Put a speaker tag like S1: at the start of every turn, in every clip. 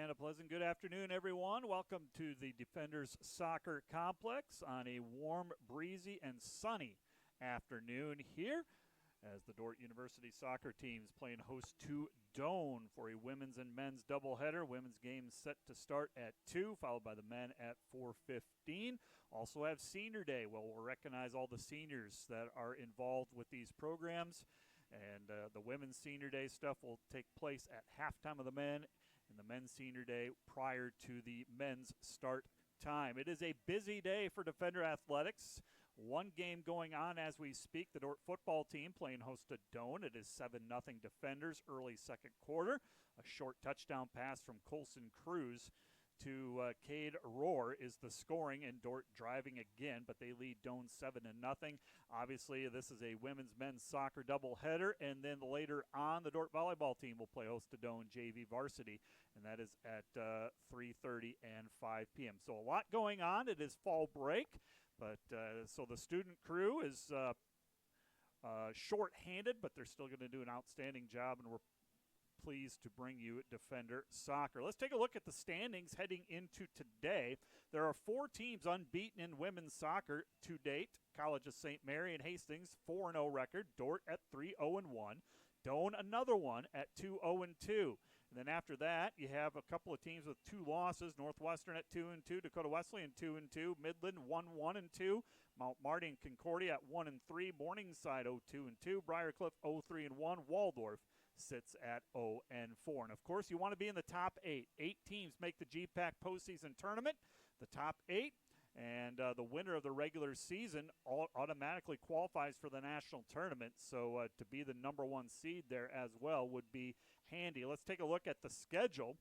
S1: And a pleasant good afternoon, everyone. Welcome to the Defenders Soccer Complex on a warm, breezy, and sunny afternoon here as the Dordt University soccer teams playing host to Doane for a women's and men's doubleheader. Women's game set to start at 2, followed by the men at 4:15. Also have Senior Day. Well, we'll recognize all the seniors that are involved with these programs. And the women's Senior Day stuff will take place at halftime of the men and the men's Senior Day prior to the men's start time. It is a busy day for Defender Athletics. One game going on as we speak. The Dordt football team playing host to Doane. It is 7-0 Defenders early second quarter. A short touchdown pass from Colson Cruz to Cade Rohr is the scoring, and Dordt driving again, but they lead Doane 7-0. Obviously, this is a women's men's soccer doubleheader, and then later on, the Dordt volleyball team will play host to Doane JV varsity, and that is at 3:30 and 5 p.m. So a lot going on. It is fall break, but so the student crew is short-handed, but they're still going to do an outstanding job, and we're pleased to bring you Defender Soccer. Let's take a look at the standings heading into today. There are 4 teams unbeaten in women's soccer to date. College of St. Mary and Hastings, 4-0 record. Dordt at 3-0-1. Doane, another one at 2-0-2. And then after that, you have a couple of teams with 2 losses. Northwestern at 2-2, Dakota Wesleyan 2-2, Midland 1-1-2, Mount Marty and Concordia at 1-3, Morningside 0-2-2, Briarcliff 0-3-1, Waldorf sits at 0-4. And of course, you want to be in the top 8. 8 teams make the GPAC postseason tournament. The top 8 and the winner of the regular season automatically qualifies for the national tournament. So to be the number 1 seed there as well would be handy. Let's take a look at the schedule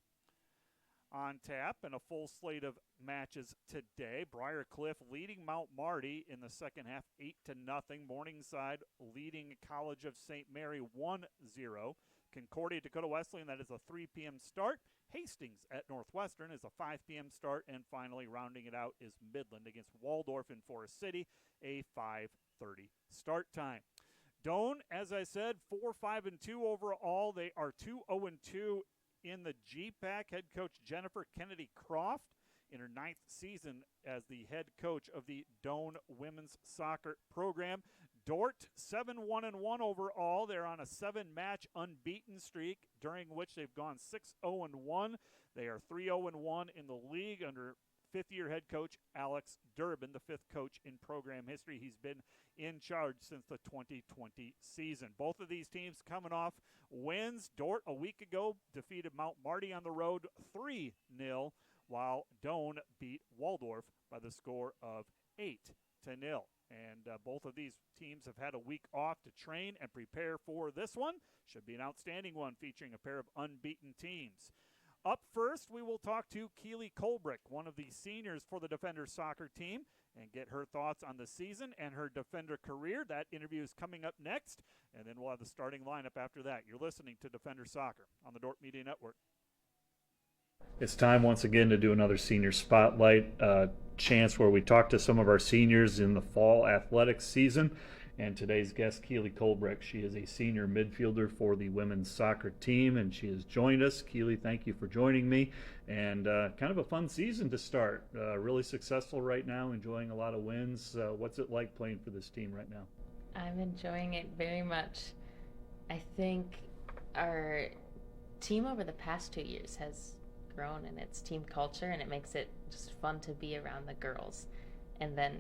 S1: on tap and a full slate of matches today. Briarcliff leading Mount Marty in the second half 8-0. Morningside leading College of St. Mary 1-0. Concordia Dakota Wesleyan, that is a 3 p.m. start. Hastings at Northwestern is a 5 p.m. start. And finally, rounding it out is Midland against Waldorf in Forest City, a 5:30 start time. Doane, as I said, 4-5-2 overall. They are 2-0-2 in the GPAC. Head coach Jennifer Kennedy Croft in her 9th season as the head coach of the Doane women's soccer program. Dordt 7-1-1 overall. They're on a 7-match unbeaten streak, during which they've gone 6-0-1. They are 3-0-1 in the league under fifth-year head coach Alex Durbin, the 5th coach in program history. He's been in charge since the 2020 season. Both of these teams coming off wins. Dordt a week ago defeated Mount Marty on the road 3-0, while Doane beat Waldorf by the score of 8-0. And both of these teams have had a week off to train and prepare for this one. Should be an outstanding one featuring a pair of unbeaten teams. Up first, we will talk to Keely Colbrick, one of the seniors for the Defender soccer team, and get her thoughts on the season and her Defender career. That interview is coming up next, and then we'll have the starting lineup after that. You're listening to Defender Soccer on the Dordt Media Network. It's time once again to do another senior spotlight, chance where we talk to some of our seniors in the fall athletics season. And today's guest, Keely Colbrick. She is a senior midfielder for the women's soccer team, and she has joined us. Keely, thank you for joining me. And kind of a fun season to start. Really successful right now, enjoying a lot of wins. What's it like playing for this team right now?
S2: I'm enjoying it very much. I think our team over the past 2 years has grown in its team culture, and it makes it just fun to be around the girls. And then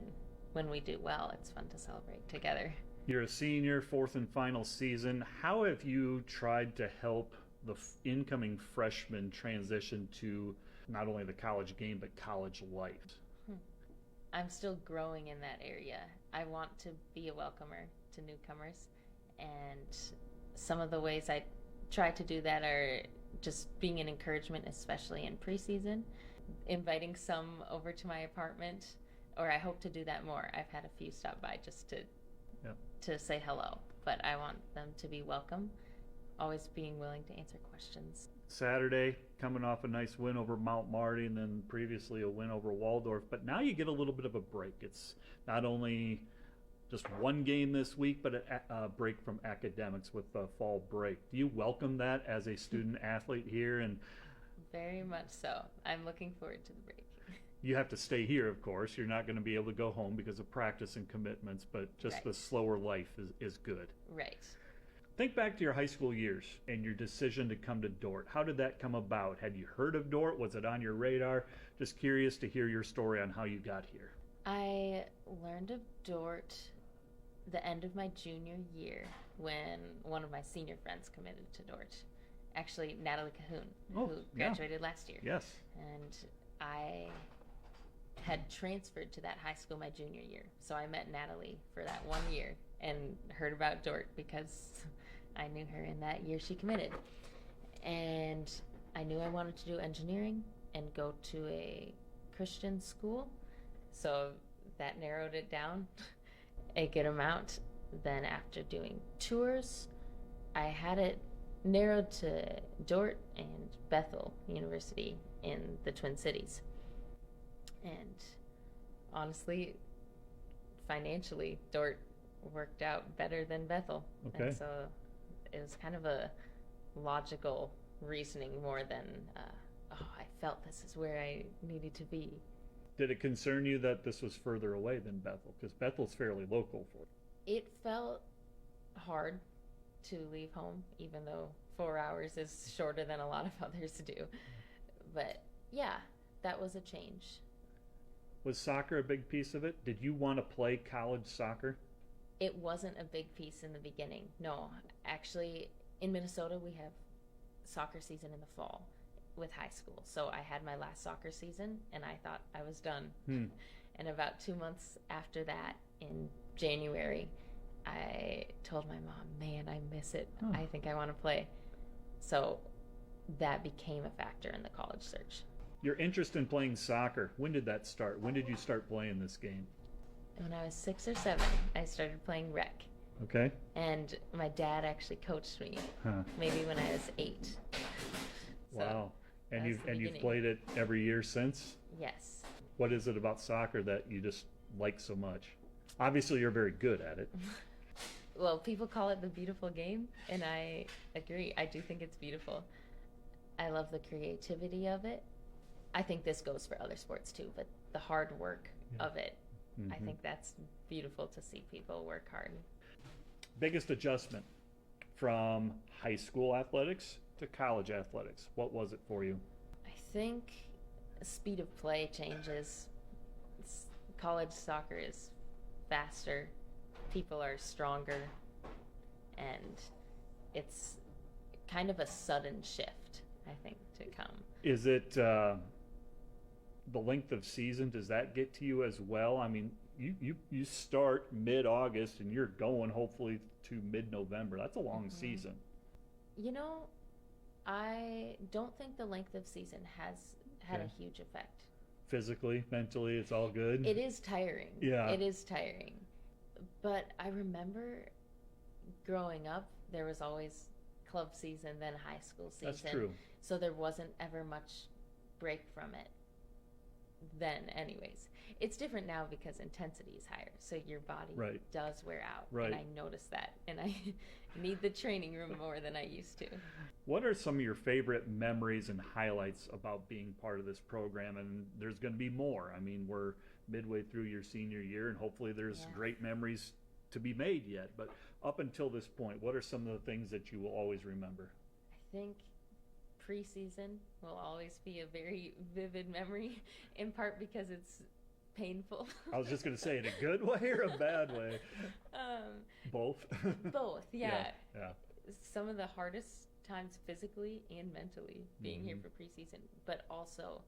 S2: when we do well, it's fun to celebrate together.
S1: You're a senior, 4th and final season. How have you tried to help the incoming freshmen transition to not only the college game, but college life?
S2: I'm still growing in that area. I want to be a welcomer to newcomers, and some of the ways I try to do that are just being an encouragement, especially in preseason, inviting some over to my apartment, or I hope to do that more. I've had a few stop by just to say hello, but I want them to be welcome, always being willing to answer questions.
S1: Saturday, coming off a nice win over Mount Marty and then previously a win over Waldorf, but now you get a little bit of a break. It's not only just one game this week, but a break from academics with the fall break. Do you welcome that as a student athlete here? And
S2: Very much so. I'm looking forward to the break.
S1: You have to stay here, of course. You're not going to be able to go home because of practice and commitments, but just
S2: Right.
S1: the slower life is good.
S2: Right.
S1: Think back to your high school years and your decision to come to Dordt. How did that come about? Had you heard of Dordt? Was it on your radar? Just curious to hear your story on how you got here.
S2: I learned of Dordt the end of my junior year when one of my senior friends committed to Dordt. Actually, Natalie Cahoon,
S1: Oh,
S2: who
S1: yeah.
S2: graduated last year.
S1: Yes.
S2: And I had transferred to that high school my junior year. So I met Natalie for that 1 year and heard about Dordt because I knew her in that year she committed. And I knew I wanted to do engineering and go to a Christian school. So that narrowed it down a good amount. Then after doing tours, I had it narrowed to Dordt and Bethel University in the Twin Cities. And honestly, financially, Dordt worked out better than Bethel.
S1: Okay.
S2: And so it was kind of a logical reasoning more than, I felt this is where I needed to be.
S1: Did it concern you that this was further away than Bethel? Because Bethel's fairly local for you.
S2: It felt hard to leave home, even though 4 hours is shorter than a lot of others do. But yeah, that was a change.
S1: Was soccer a big piece of it? Did you want to play college soccer?
S2: It wasn't a big piece in the beginning. No, actually, in Minnesota, we have soccer season in the fall with high school. So I had my last soccer season, and I thought I was done. And about 2 months after that, in January, I told my mom, man, I miss it. I think I want to play. So that became a factor in the college search.
S1: Your interest in playing soccer, when did that start? When did you start playing this game?
S2: When I was 6 or 7, I started playing rec.
S1: Okay.
S2: And my dad actually coached me, maybe when I was 8.
S1: Wow. And
S2: that was the
S1: you've
S2: beginning.
S1: played it every year since?
S2: Yes.
S1: What is it about soccer that you just like so much? Obviously, you're very good at it.
S2: Well, people call it the beautiful game, and I agree. I do think it's beautiful. I love the creativity of it. I think this goes for other sports too, but the hard work of it, I think that's beautiful to see people work hard.
S1: Biggest adjustment from high school athletics to college athletics, what was it for you?
S2: I think speed of play changes. College soccer is faster, people are stronger, and it's kind of a sudden shift, I think, to come.
S1: Is it the length of season? Does that get to you as well? I mean, you start mid-August and you're going hopefully to mid-November. That's a long season.
S2: You know, I don't think the length of season has had a huge effect.
S1: Physically, mentally, it's all good?
S2: It is tiring.
S1: Yeah.
S2: It is tiring. But I remember growing up, there was always club season, then high school season.
S1: That's true.
S2: So there wasn't ever much break from it then anyways. It's different now because intensity is higher, so your body does wear out.
S1: Right.
S2: And I notice that, and I need the training room more than I used to.
S1: What are some of your favorite memories and highlights about being part of this program? And there's going to be more. I mean, we're midway through your senior year, and hopefully there's great memories to be made yet. But up until this point, what are some of the things that you will always remember?
S2: I think preseason will always be a very vivid memory, in part because it's painful.
S1: I was just going to say, in a good way or a bad way? Both?
S2: Both, yeah.
S1: Yeah.
S2: Some of the hardest times physically and mentally being here for preseason, but also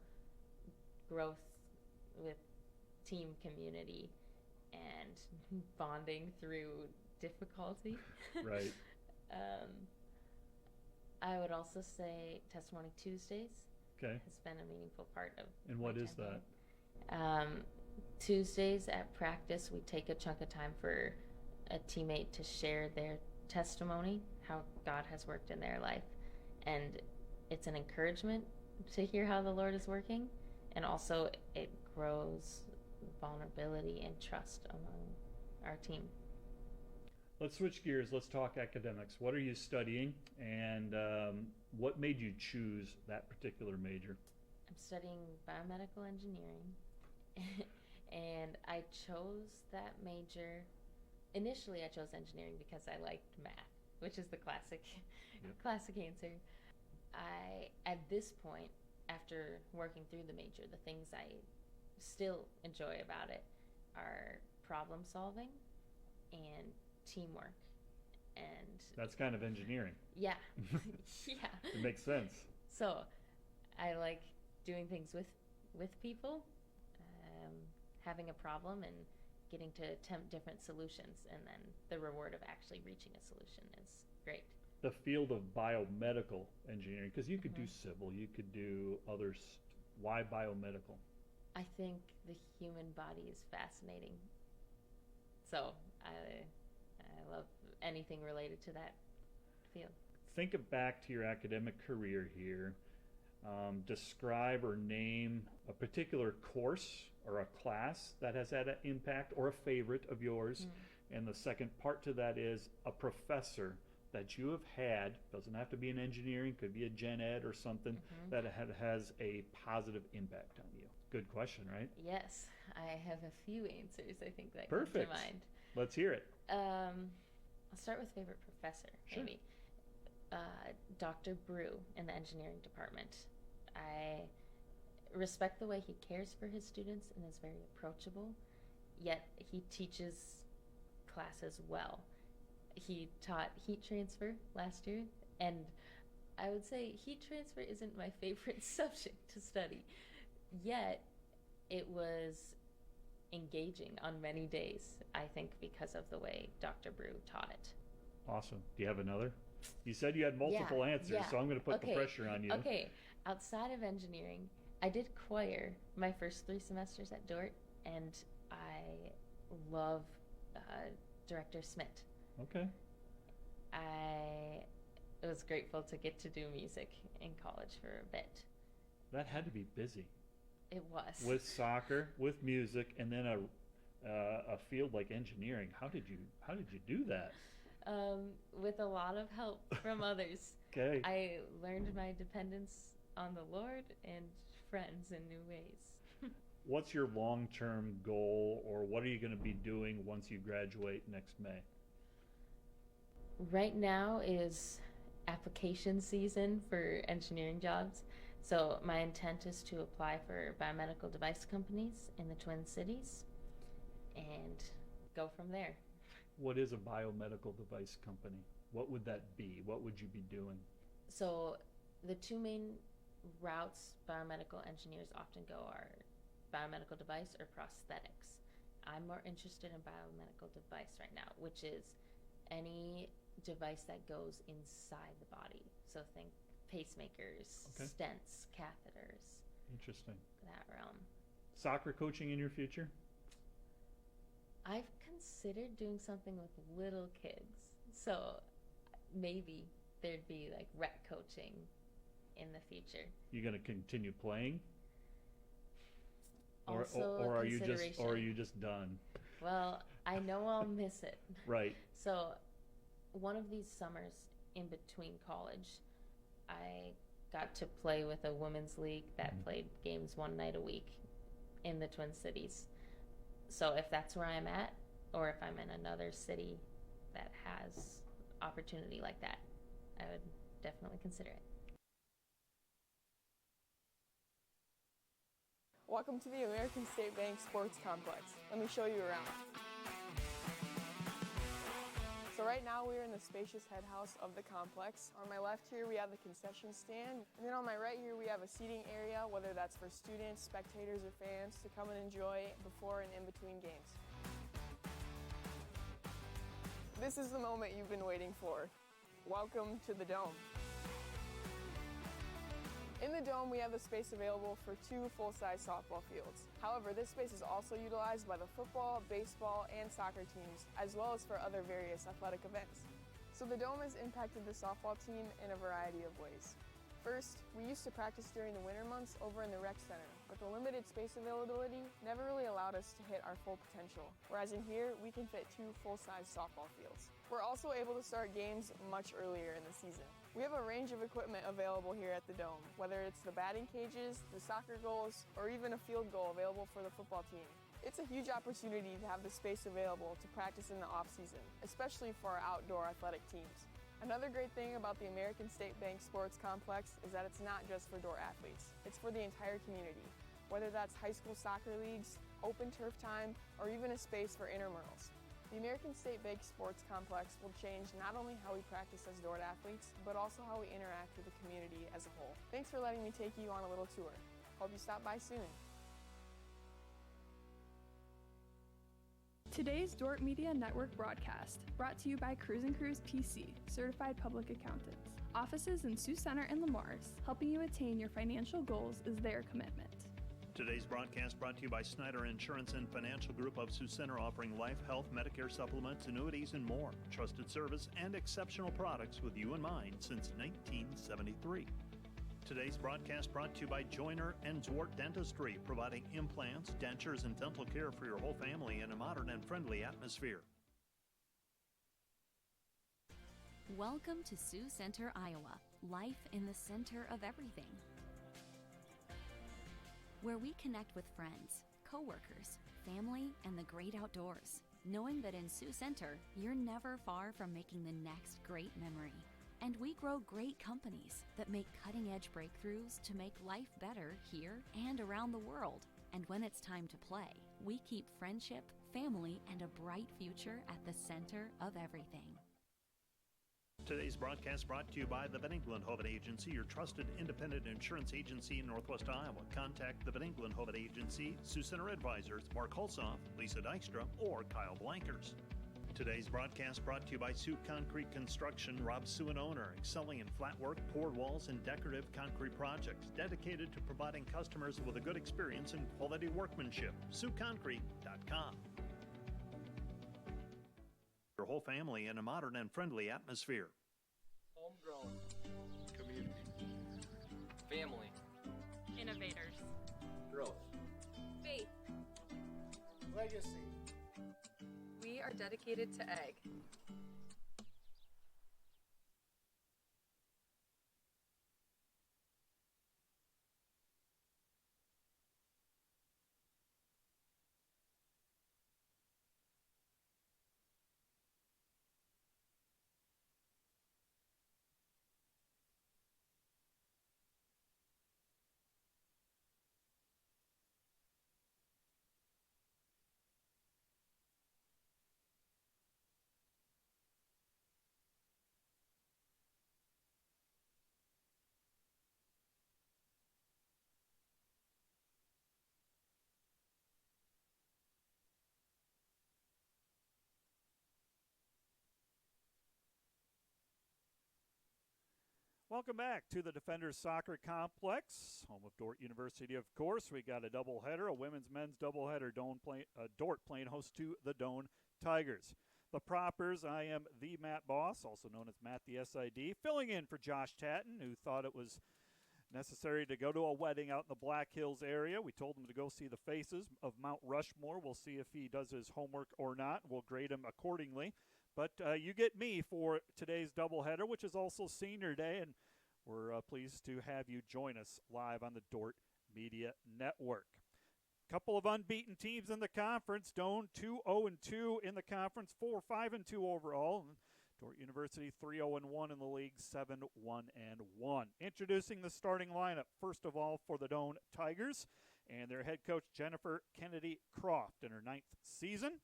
S2: growth with team community and bonding through difficulty.
S1: Right.
S2: I would also say Testimony Tuesdays
S1: Okay.
S2: has been a meaningful part of.
S1: And what
S2: my
S1: is
S2: time
S1: that?
S2: here. Tuesdays at practice, we take a chunk of time for a teammate to share their testimony, how God has worked in their life. And it's an encouragement to hear how the Lord is working. And also it grows vulnerability and trust among our team.
S1: Let's switch gears. Let's talk academics. What are you studying? And What made you choose that particular major?
S2: I'm studying biomedical engineering, and I chose that major. Initially, I chose engineering because I liked math, which is the classic,
S1: Yep.
S2: classic answer. At this point, after working through the major, the things I still enjoy about it are problem solving and teamwork. And
S1: That's kind of engineering.
S2: yeah, yeah.
S1: It makes sense.
S2: So I like doing things with people, um, having a problem and getting to attempt different solutions, and then the reward of actually reaching a solution is great.
S1: The field of biomedical engineering, because you could do
S2: Mhm.
S1: civil, you could do others. Why biomedical?
S2: I think the human body is fascinating. So I love anything related to that field.
S1: Think back to your academic career here. Describe or name a particular course or a class that has had an impact or a favorite of yours. And the second part to that is a professor that you have had, doesn't have to be in engineering, could be a gen ed or something, that has a positive impact on you. Good question, right?
S2: Yes, I have a few answers I think that
S1: Perfect.
S2: come to mind.
S1: Let's hear it.
S2: I'll start with favorite professor,
S1: Sure.
S2: maybe. Dr. Brew in the engineering department. I respect the way he cares for his students and is very approachable, yet he teaches classes well. He taught heat transfer last year, and I would say heat transfer isn't my favorite subject to study, yet it was engaging on many days, I think, because of the way Dr. Brew taught it.
S1: Awesome. Do you have another? You said you had multiple answers, so I'm going to put the pressure on you.
S2: Okay, outside of engineering, I did choir my first 3 semesters at Dordt, and I love Director Smith.
S1: Okay.
S2: I was grateful to get to do music in college for a bit.
S1: That had to be busy.
S2: It was.
S1: With soccer, with music, and then a field like engineering. How did you do that?
S2: With a lot of help from others.
S1: Okay.
S2: I learned my dependence on the Lord and friends in new ways.
S1: What's your long-term goal, or what are you going to be doing once you graduate next May?
S2: Right now is application season for engineering jobs. So my intent is to apply for biomedical device companies in the Twin Cities and go from there.
S1: What is a biomedical device company? What would that be? What would you be doing?
S2: So the 2 main routes biomedical engineers often go are biomedical device or prosthetics. I'm more interested in biomedical device right now, which is any device that goes inside the body. So think pacemakers,
S1: Okay.
S2: stents, catheters,
S1: Interesting.
S2: that realm.
S1: Soccer coaching in your future?
S2: I've considered doing something with little kids. So maybe there'd be like rec coaching in the future.
S1: You going to continue playing?
S2: Also
S1: or
S2: a
S1: are you
S2: consideration.
S1: just done?
S2: Well, I know I'll miss it.
S1: Right.
S2: So one of these summers in between college, I got to play with a women's league that played games 1 night a week in the Twin Cities. So if that's where I'm at, or if I'm in another city that has opportunity like that, I would definitely consider it.
S3: Welcome to the American State Bank Sports Complex. Let me show you around. So right now we're in the spacious head house of the complex. On my left here we have the concession stand, and then on my right here we have a seating area, whether that's for students, spectators, or fans to come and enjoy before and in between games. This is the moment you've been waiting for. Welcome to the Dome. In the Dome, we have the space available for 2 full-size softball fields. However, this space is also utilized by the football, baseball, and soccer teams, as well as for other various athletic events. So the Dome has impacted the softball team in a variety of ways. First, we used to practice during the winter months over in the rec center, but the limited space availability never really allowed us to hit our full potential, whereas in here, we can fit 2 full-size softball fields. We're also able to start games much earlier in the season. We have a range of equipment available here at the Dome, whether it's the batting cages, the soccer goals, or even a field goal available for the football team. It's a huge opportunity to have the space available to practice in the off-season, especially for our outdoor athletic teams. Another great thing about the American State Bank Sports Complex is that it's not just for Dordt athletes, it's for the entire community, whether that's high school soccer leagues, open turf time, or even a space for intramurals. The American State Bank Sports Complex will change not only how we practice as Dordt athletes, but also how we interact with the community as a whole. Thanks for letting me take you on a little tour. Hope you stop by soon.
S4: Today's Dordt Media Network broadcast, brought to you by Cruise & Cruise PC, certified public accountants. Offices in Sioux Center and Lamar's, helping you attain your financial goals is their commitment.
S5: Today's broadcast brought to you by Snyder Insurance and Financial Group of Sioux Center, offering life, health, Medicare supplements, annuities, and more. Trusted service and exceptional products with you in mind since 1973. Today's broadcast brought to you by Joyner and Dordt Dentistry, providing implants, dentures, and dental care for your whole family in a modern and friendly atmosphere.
S6: Welcome to Sioux Center, Iowa. Life in the center of everything, where we connect with friends, coworkers, family, and the great outdoors, knowing that in Sioux Center, you're never far from making the next great memory. And we grow great companies that make cutting-edge breakthroughs to make life better here and around the world. And when it's time to play, we keep friendship, family, and a bright future at the center of everything.
S5: Today's broadcast brought to you by the Van Engelen-Hoven Agency, your trusted independent insurance agency in Northwest Iowa. Contact the Van Engelen-Hoven Agency, Sioux Center Advisors, Mark Hulsoff, Lisa Dykstra, or Kyle Blankers. Today's broadcast brought to you by Sioux Concrete Construction, Rob Sioux and owner, excelling in flat work, poured walls, and decorative concrete projects, dedicated to providing customers with a good experience and quality workmanship. SiouxConcrete.com. Your whole family in a modern and friendly atmosphere.
S7: Homegrown. Community. Family.
S8: Innovators.
S7: Growth.
S8: Faith.
S9: Legacy.
S8: We are dedicated to ag.
S1: Welcome back to the Defenders Soccer Complex, home of Dordt University, of course. We got a doubleheader, a women's men's doubleheader. Dordt playing host to the Doane Tigers. The Proppers, I am the Matt Boss, also known as Matt the SID, filling in for Josh Tatton, who thought it was necessary to go to a wedding out in the Black Hills area. We told him to go see the faces of Mount Rushmore. We'll see if he does his homework or not. We'll grade him accordingly. But you get me for today's doubleheader, which is also Senior Day, and we're pleased to have you join us live on the Dordt Media Network. Couple of unbeaten teams in the conference. Doane 2-0-2 in the conference, 4-5-2 overall. Dordt University 3-0-1 in the league, 7-1-1. Introducing the starting lineup, first of all, for the Doane Tigers and their head coach, Jennifer Kennedy Croft, in her 9th season.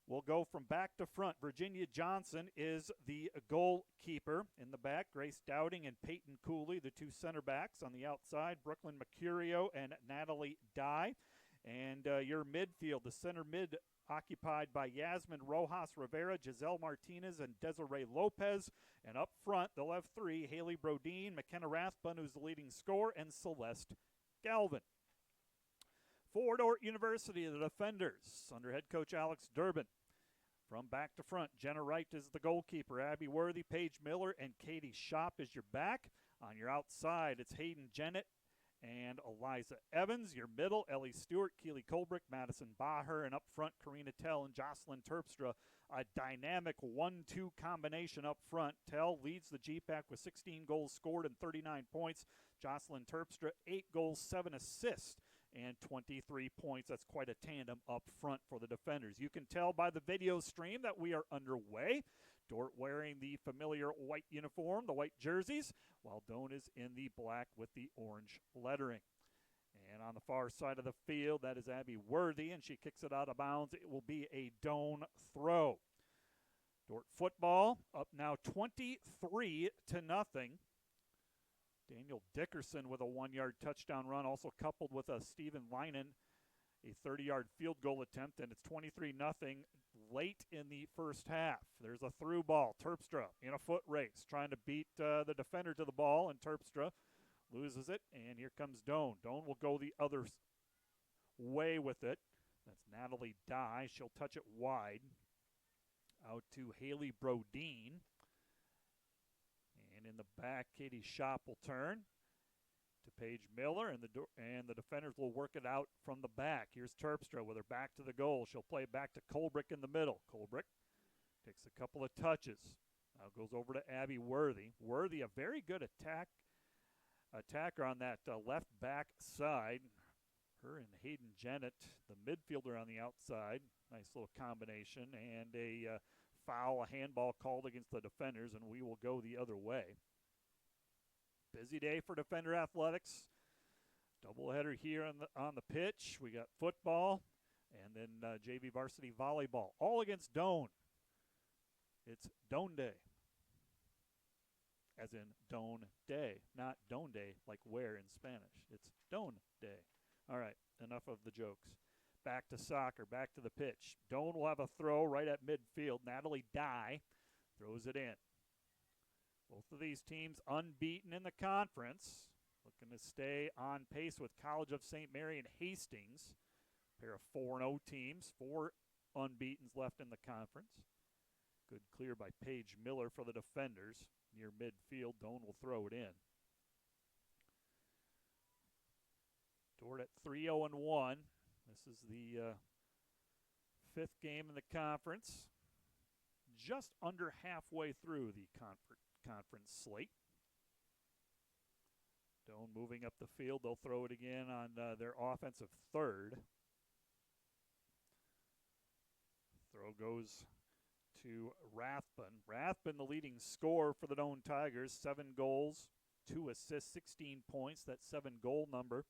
S1: We'll go from back to front. Virginia Johnson is the goalkeeper. In the back, Grace Dowding and Peyton Cooley, the two center backs. On the outside, Brooklyn Mercurio and Natalie Dye. And your midfield, the center mid, occupied by Yasmin Rojas Rivera, Giselle Martinez, and Desiree Lopez. And up front, the left three, Haley Brodeen, McKenna Rathbun, who's the leading scorer, and Celeste Galvin. For Dordt University, the defenders, under head coach Alex Durbin. From back to front, Jenna Wright is the goalkeeper. Abby Worthy, Paige Miller, and Katie Schopp is your back. On your outside, it's Hayden Jennett and Eliza Evans. Your middle, Ellie Stewart, Keely Colbrick, Madison Baher, and up front, Karina Tell and Jocelyn Terpstra. A dynamic 1-2 combination up front. Tell leads the GPAC with 16 goals scored and 39 points. Jocelyn Terpstra, 8 goals, 7 assists, and 23 points. That's quite a tandem up front for the defenders. You can tell by the video stream that we are underway. Dordt wearing the familiar white uniform, the white jerseys, while Doane is in the black with the orange lettering. And on the far side of the field, that is Abby Worthy, and she kicks it out of bounds. It will be a Doane throw. Dordt football up now 23-0. Daniel Dickerson with a 1-yard touchdown run, also coupled with a Stephen Leinen, a 30-yard field goal attempt, and it's 23-0 late in the first half. There's a through ball. Terpstra in a foot race, trying to beat the defender to the ball, and Terpstra loses it, and here comes Doane. Doane will go the other way with it. That's Natalie Dye. She'll touch it wide out to Haley Brodeen. And in the back, Katie Schopp will turn to Paige Miller, and the defenders will work it out from the back. Here's Terpstra with her back to the goal. She'll play it back to Colbrick in the middle. Colbrick takes a couple of touches. Now goes over to Abby Worthy. Worthy, a very good attacker on that left back side. Her and Hayden Jennett, the midfielder on the outside. Nice little combination. And a foul, a handball called against the defenders, and we will go the other way. Busy day for Defender Athletics. Doubleheader here on the pitch. We got football and then JV varsity volleyball, all against Doane. It's Doane Day, as in Doane Day, not Doane Day like where in Spanish. It's Doane Day. All right, enough of the jokes. Back to soccer, back to the pitch. Doane will have a throw right at midfield. Natalie Dye throws it in. Both of these teams unbeaten in the conference, looking to stay on pace with College of St. Mary and Hastings. A pair of 4-0 teams, 4 unbeatens left in the conference. Good clear by Paige Miller for the defenders. Near midfield, Doane will throw it in. Dordt at 3-0-1. This is the 5th game in the conference. Just under halfway through the conference slate. Doane moving up the field. They'll throw it again on their offensive third. Throw goes to Rathbun. Rathbun, the leading scorer for the Doane Tigers. 7 goals, 2 assists, 16 points. That 7-goal number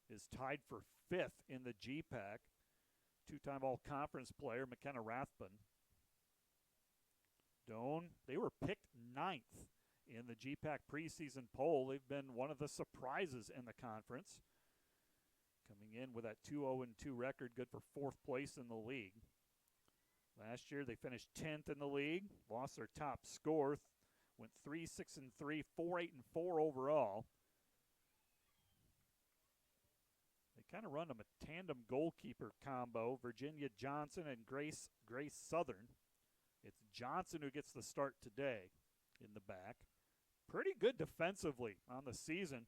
S1: is tied for 5th in the GPAC. 2-time all-conference player, McKenna Rathbun. Doane, they were picked 9th in the GPAC preseason poll. They've been one of the surprises in the conference. Coming in with that 2-0-2 record, good for 4th place in the league. Last year they finished 10th in the league, lost their top scorer, went 3-6-3, 4-8-4 overall. They kind of run them a tandem goalkeeper combo, Virginia Johnson and Grace Southern. It's Johnson who gets the start today in the back. Pretty good defensively on the season.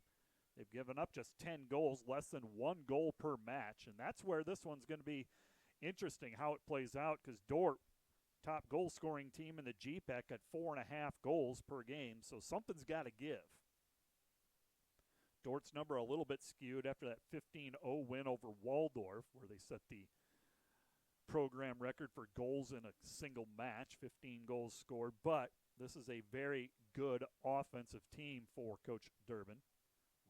S1: They've given up just 10 goals, less than 1 goal per match, and that's where this one's going to be interesting how it plays out, because Dordt, top goal-scoring team in the GPAC, at 4.5 goals per game, so something's got to give. Dordt's number a little bit skewed after that 15-0 win over Waldorf, where they set the program record for goals in a single match, 15 goals scored, but this is a very good offensive team for Coach Durbin.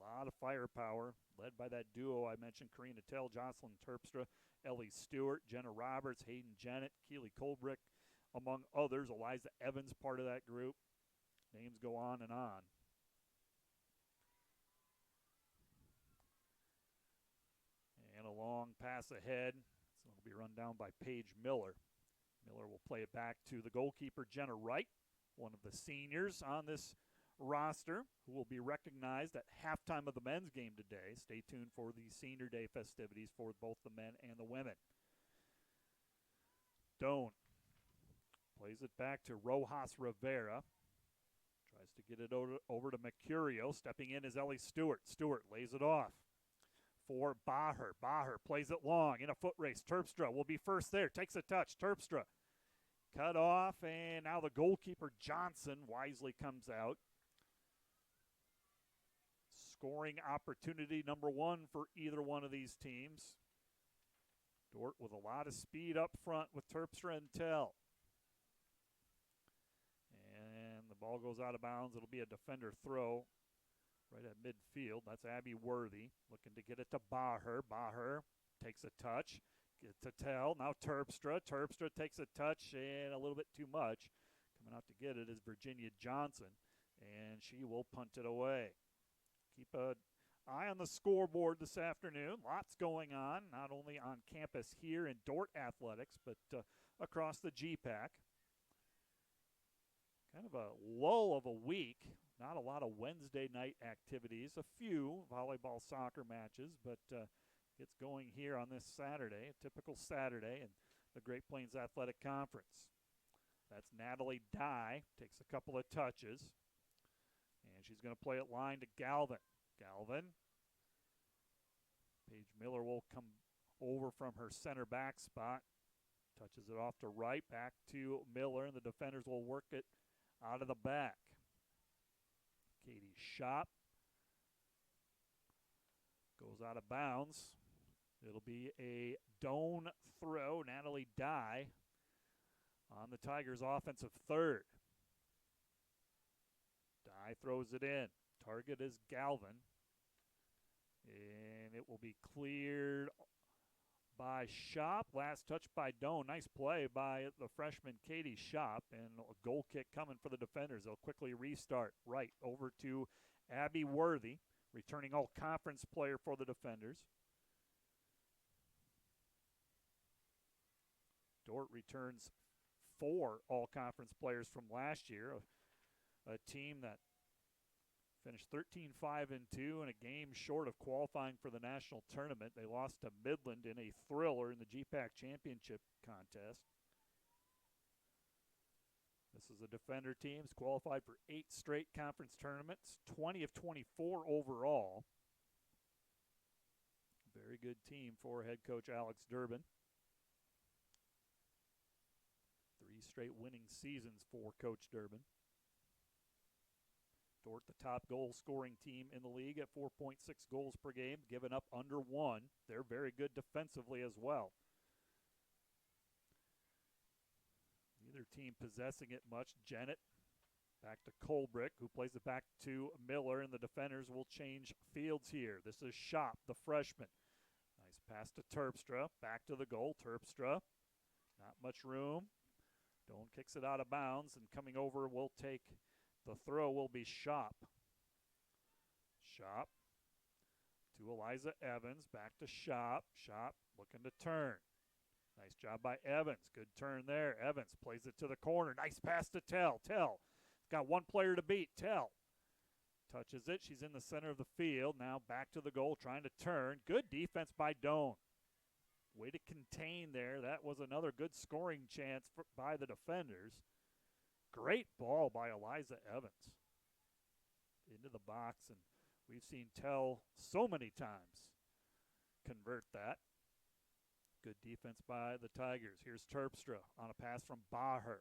S1: A lot of firepower, led by that duo I mentioned, Karina Tell, Jocelyn Terpstra, Ellie Stewart, Jenna Roberts, Hayden Jennett, Keely Colbrick, among others. Eliza Evans, part of that group. Names go on and on. And a long pass ahead. So it'll be run down by Paige Miller. Miller will play it back to the goalkeeper, Jenna Wright, one of the seniors on this roster, who will be recognized at halftime of the men's game today. Stay tuned for the Senior Day festivities for both the men and the women. Doane plays it back to Rojas Rivera. Tries to get it over to Mercurio. Stepping in is Ellie Stewart. Stewart lays it off for Baher. Baher plays it long in a foot race. Terpstra will be first there. Takes a touch. Terpstra cut off, and now the goalkeeper Johnson wisely comes out. Scoring opportunity number one for either one of these teams. Dordt with a lot of speed up front with Terpstra and Tell. And the ball goes out of bounds. It'll be a defender throw right at midfield. That's Abby Worthy looking to get it to Baher. Baher takes a touch. Get to Tell. Now Terpstra. Terpstra takes a touch and a little bit too much. Coming out to get it is Virginia Johnson, and she will punt it away. Keep an eye on the scoreboard this afternoon. Lots going on, not only on campus here in Dordt Athletics, but across the GPAC. Kind of a lull of a week. Not a lot of Wednesday night activities. A few volleyball, soccer matches, but it's going here on this Saturday, a typical Saturday in the Great Plains Athletic Conference. That's Natalie Dye. Takes a couple of touches. And she's going to play it line to Galvin. Galvin. Paige Miller will come over from her center back spot. Touches it off to right, back to Miller, and the defenders will work it out of the back. Katie Shop goes out of bounds. It'll be a Doane throw. Natalie Dye on the Tigers' offensive third. Dye throws it in. Target is Galvin. And it will be cleared by Shop. Last touch by Doane. Nice play by the freshman Katie Shop. And a goal kick coming for the defenders. They'll quickly restart. Right over to Abby Worthy, returning all-conference player for the defenders. Dordt returns 4 all-conference players from last year. A team that finished 13-5-2 and a game short of qualifying for the national tournament. They lost to Midland in a thriller in the GPAC championship contest. This is a defender team. It's qualified for 8 straight conference tournaments, 20 of 24 overall. Very good team for head coach Alex Durbin. 3 straight winning seasons for Coach Durbin. Dordt, the top goal-scoring team in the league at 4.6 goals per game, giving up under 1. They're very good defensively as well. Neither team possessing it much. Jennett back to Colbrick, who plays it back to Miller, and the defenders will change fields here. This is Shop, the freshman. Nice pass to Terpstra. Back to the goal. Terpstra. Not much room. Doane kicks it out of bounds, and coming over will take the throw will be Shop. Shop to Eliza Evans. Back to Shop. Shop looking to turn. Nice job by Evans. Good turn there. Evans plays it to the corner. Nice pass to Tell. Tell got one player to beat. Tell touches it. She's in the center of the field. Now back to the goal, trying to turn. Good defense by Doane. Way to contain there. That was another good scoring chance by the defenders. Great ball by Eliza Evans into the box, and we've seen Tell so many times convert that. Good defense by the Tigers. Here's Terpstra on a pass from Baher.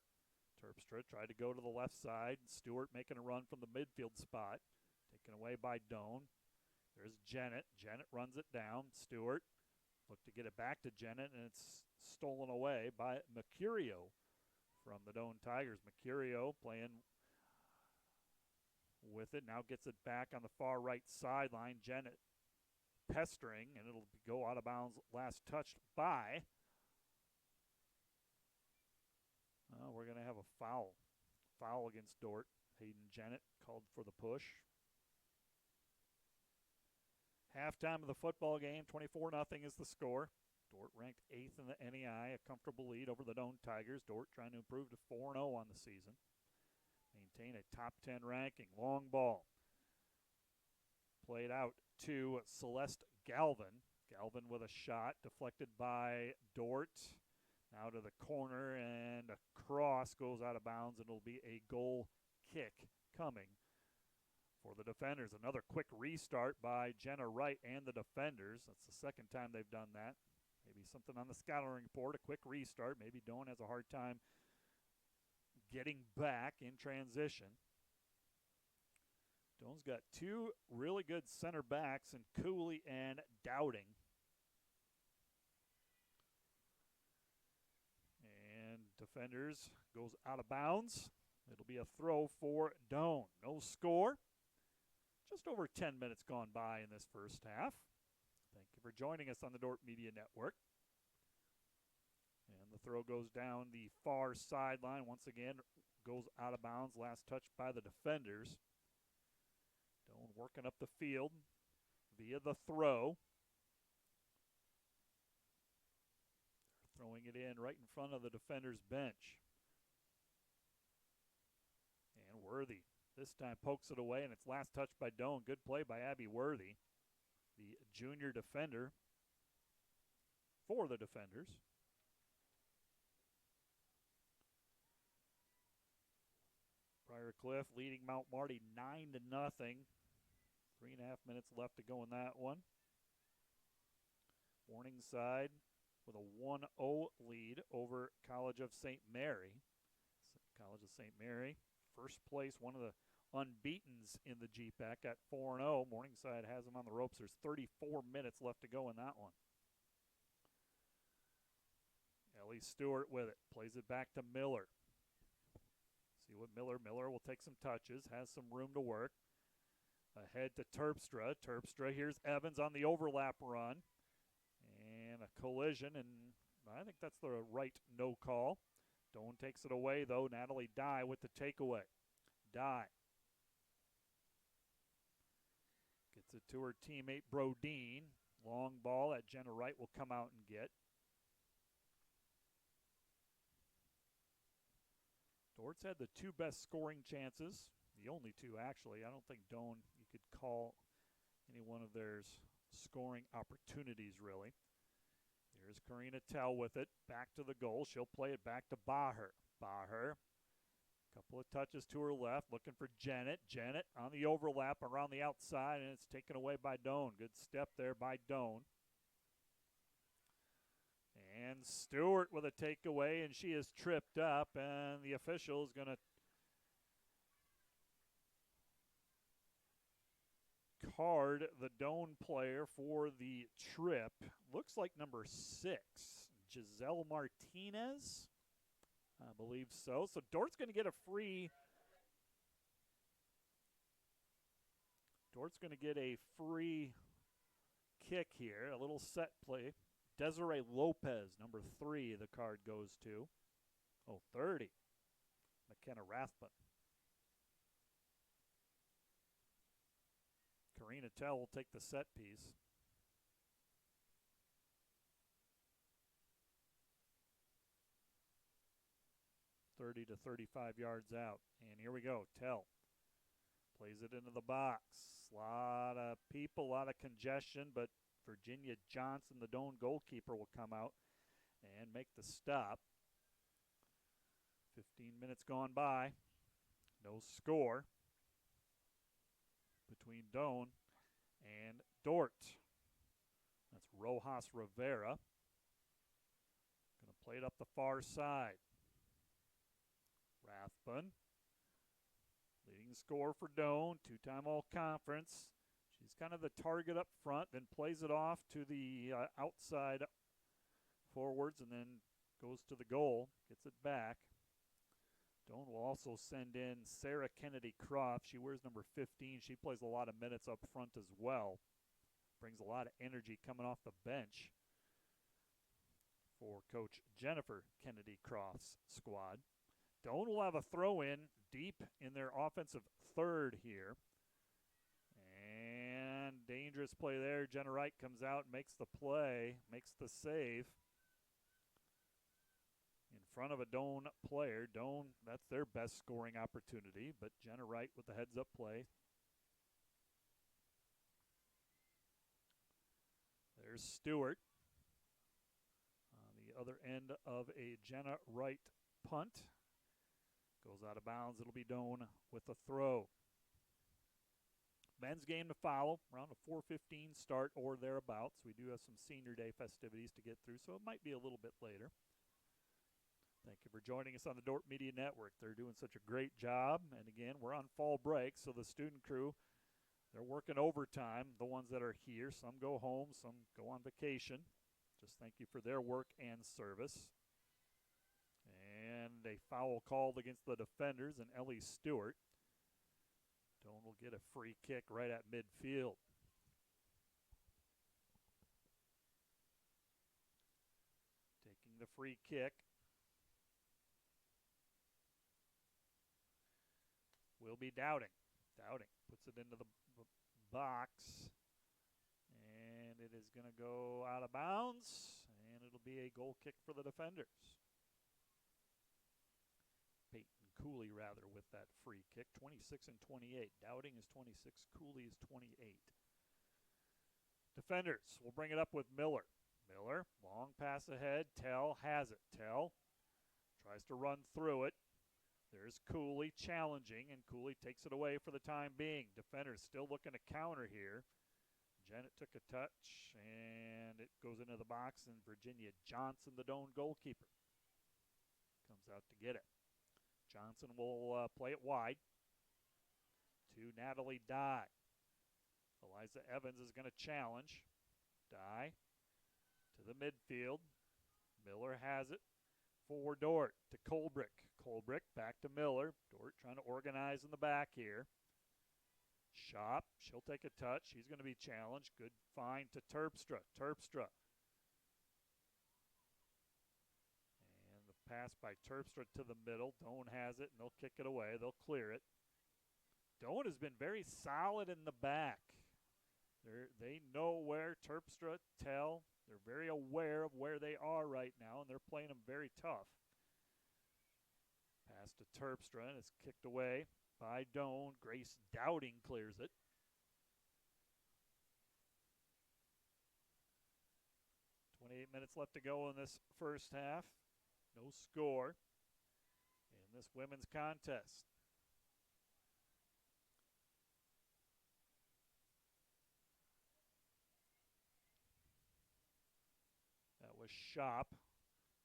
S1: Terpstra tried to go to the left side. Stewart making a run from the midfield spot. Taken away by Doane. There's Jennett. Jennett runs it down. Stewart looked to get it back to Jennett, and it's stolen away by Mercurio from the Doane Tigers. Mercurio playing with it. Now gets it back on the far right sideline. Jennett pestering, and it'll go out of bounds. Last touched by. We're going to have a foul. Foul against Dordt. Hayden Jennett called for the push. Halftime of the football game, 24-0 is the score. Dordt ranked 8th in the NEI, a comfortable lead over the Doane Tigers. Dordt trying to improve to 4-0 on the season. Maintain a top 10 ranking. Long ball. Played out to Celeste Galvin. Galvin with a shot deflected by Dordt. Now to the corner, and a cross goes out of bounds, and it'll be a goal kick coming for the defenders. Another quick restart by Jenna Wright and the defenders. That's the second time they've done that. Maybe something on the scouting report, a quick restart. Maybe Doane has a hard time getting back in transition. Doane's got two really good center backs in Cooley and Dowding. And defenders goes out of bounds. It'll be a throw for Doane. No score. Just over 10 minutes gone by in this first half. Thank you for joining us on the Dordt Media Network. And the throw goes down the far sideline. Once again, goes out of bounds. Last touch by the defenders. Doane working up the field via the throw. Throwing it in right in front of the defender's bench. And Worthy this time pokes it away, and it's last touch by Doane. Good play by Abby Worthy, the junior defender for the defenders. Briarcliff leading Mount Marty 9-0. 3.5 minutes left to go in that one. Morningside with a 1-0 lead over College of St. Mary. College of St. Mary, first place, one of the unbeatens in the GPAC at 4-0. Morningside has them on the ropes. There's 34 minutes left to go in that one. Ellie Stewart with it, plays it back to Miller. See what Miller will take some touches, has some room to work. Ahead to Terpstra. Terpstra, here's Evans on the overlap run. And a collision, and I think that's the right no call. Doane takes it away, though. Natalie Dye with the takeaway. Dye gets it to her teammate, Brodeen. Long ball that Jenna Wright will come out and get. Dordt's had the two best scoring chances. The only two, actually. I don't think Doane, you could call any one of theirs scoring opportunities, really. Here's Karina Tell with it. Back to the goal. She'll play it back to Baher. Baher. Couple of touches to her left. Looking for Jennett. Jennett on the overlap around the outside, and it's taken away by Doane. Good step there by Doane. And Stewart with a takeaway, and she is tripped up, and the official is going to card the Doane player for the trip. Looks like number 6, Giselle Martinez. I believe so. So Dordt's going to get a free. Dordt's going to get a free kick here. A little set play. Desiree Lopez, number 3, the card goes to. 30. McKenna Rathbun. Karina Tell will take the set piece. .30 to 35 yards out. And here we go. Tell plays it into the box. A lot of people, a lot of congestion, but Virginia Johnson, the Doane goalkeeper, will come out and make the stop. 15 minutes gone by. No score between Doane and Dordt. That's Rojas Rivera. Going to play it up the far side. Rathbun, leading scorer for Doane, 2-time All-Conference. She's kind of the target up front, then plays it off to the outside forwards, and then goes to the goal, gets it back. Doane will also send in Sarah Kennedy Croft. She wears number 15. She plays a lot of minutes up front as well. Brings a lot of energy coming off the bench for Coach Jennifer Kennedy Croft's squad. Doane will have a throw-in deep in their offensive third here. And dangerous play there. Jenna Wright comes out, makes the play, makes the save. In front of a Doane player. Doane, that's their best scoring opportunity, but Jenna Wright with the heads-up play. There's Stewart on the other end of a Jenna Wright punt. Goes out of bounds. It'll be Doane with the throw. Men's game to follow, around a 4:15 start or thereabouts. We do have some Senior Day festivities to get through, so it might be a little bit later. Thank you for joining us on the Dordt Media Network. They're doing such a great job. And again, we're on fall break, so the student crew, they're working overtime, the ones that are here. Some go home, some go on vacation. Just thank you for their work and service. And a foul called against the defenders and Ellie Stewart. Doane will get a free kick right at midfield. Taking the free kick will be Doubting. Doubting puts it into the box, and it is going to go out of bounds, and it'll be a goal kick for the defenders. Cooley rather with that free kick. 26 and 28. Doubting is 26. Cooley is 28. Defenders will bring it up with Miller. Miller, long pass ahead. Tell has it. Tell tries to run through it. There's Cooley challenging, and Cooley takes it away for the time being. Defenders still looking to counter here. Jennett took a touch, and it goes into the box, and Virginia Johnson, the Doane goalkeeper, comes out to get it. Johnson will play it wide to Natalie Dye. Eliza Evans is going to challenge. Dye to the midfield. Miller has it for Dordt to Colbrick. Colbrick back to Miller. Dordt trying to organize in the back here. Shop, she'll take a touch. She's going to be challenged. Good find to Terpstra. Terpstra. Pass by Terpstra to the middle. Doane has it, and they'll kick it away. They'll clear it. Doane has been very solid in the back. They know where Terpstra, Tell. They're very aware of where they are right now, and they're playing them very tough. Pass to Terpstra, and it's kicked away by Doane. Grace Doubting clears it. Minutes left to go in this first half. No score in this women's contest. That was Shop,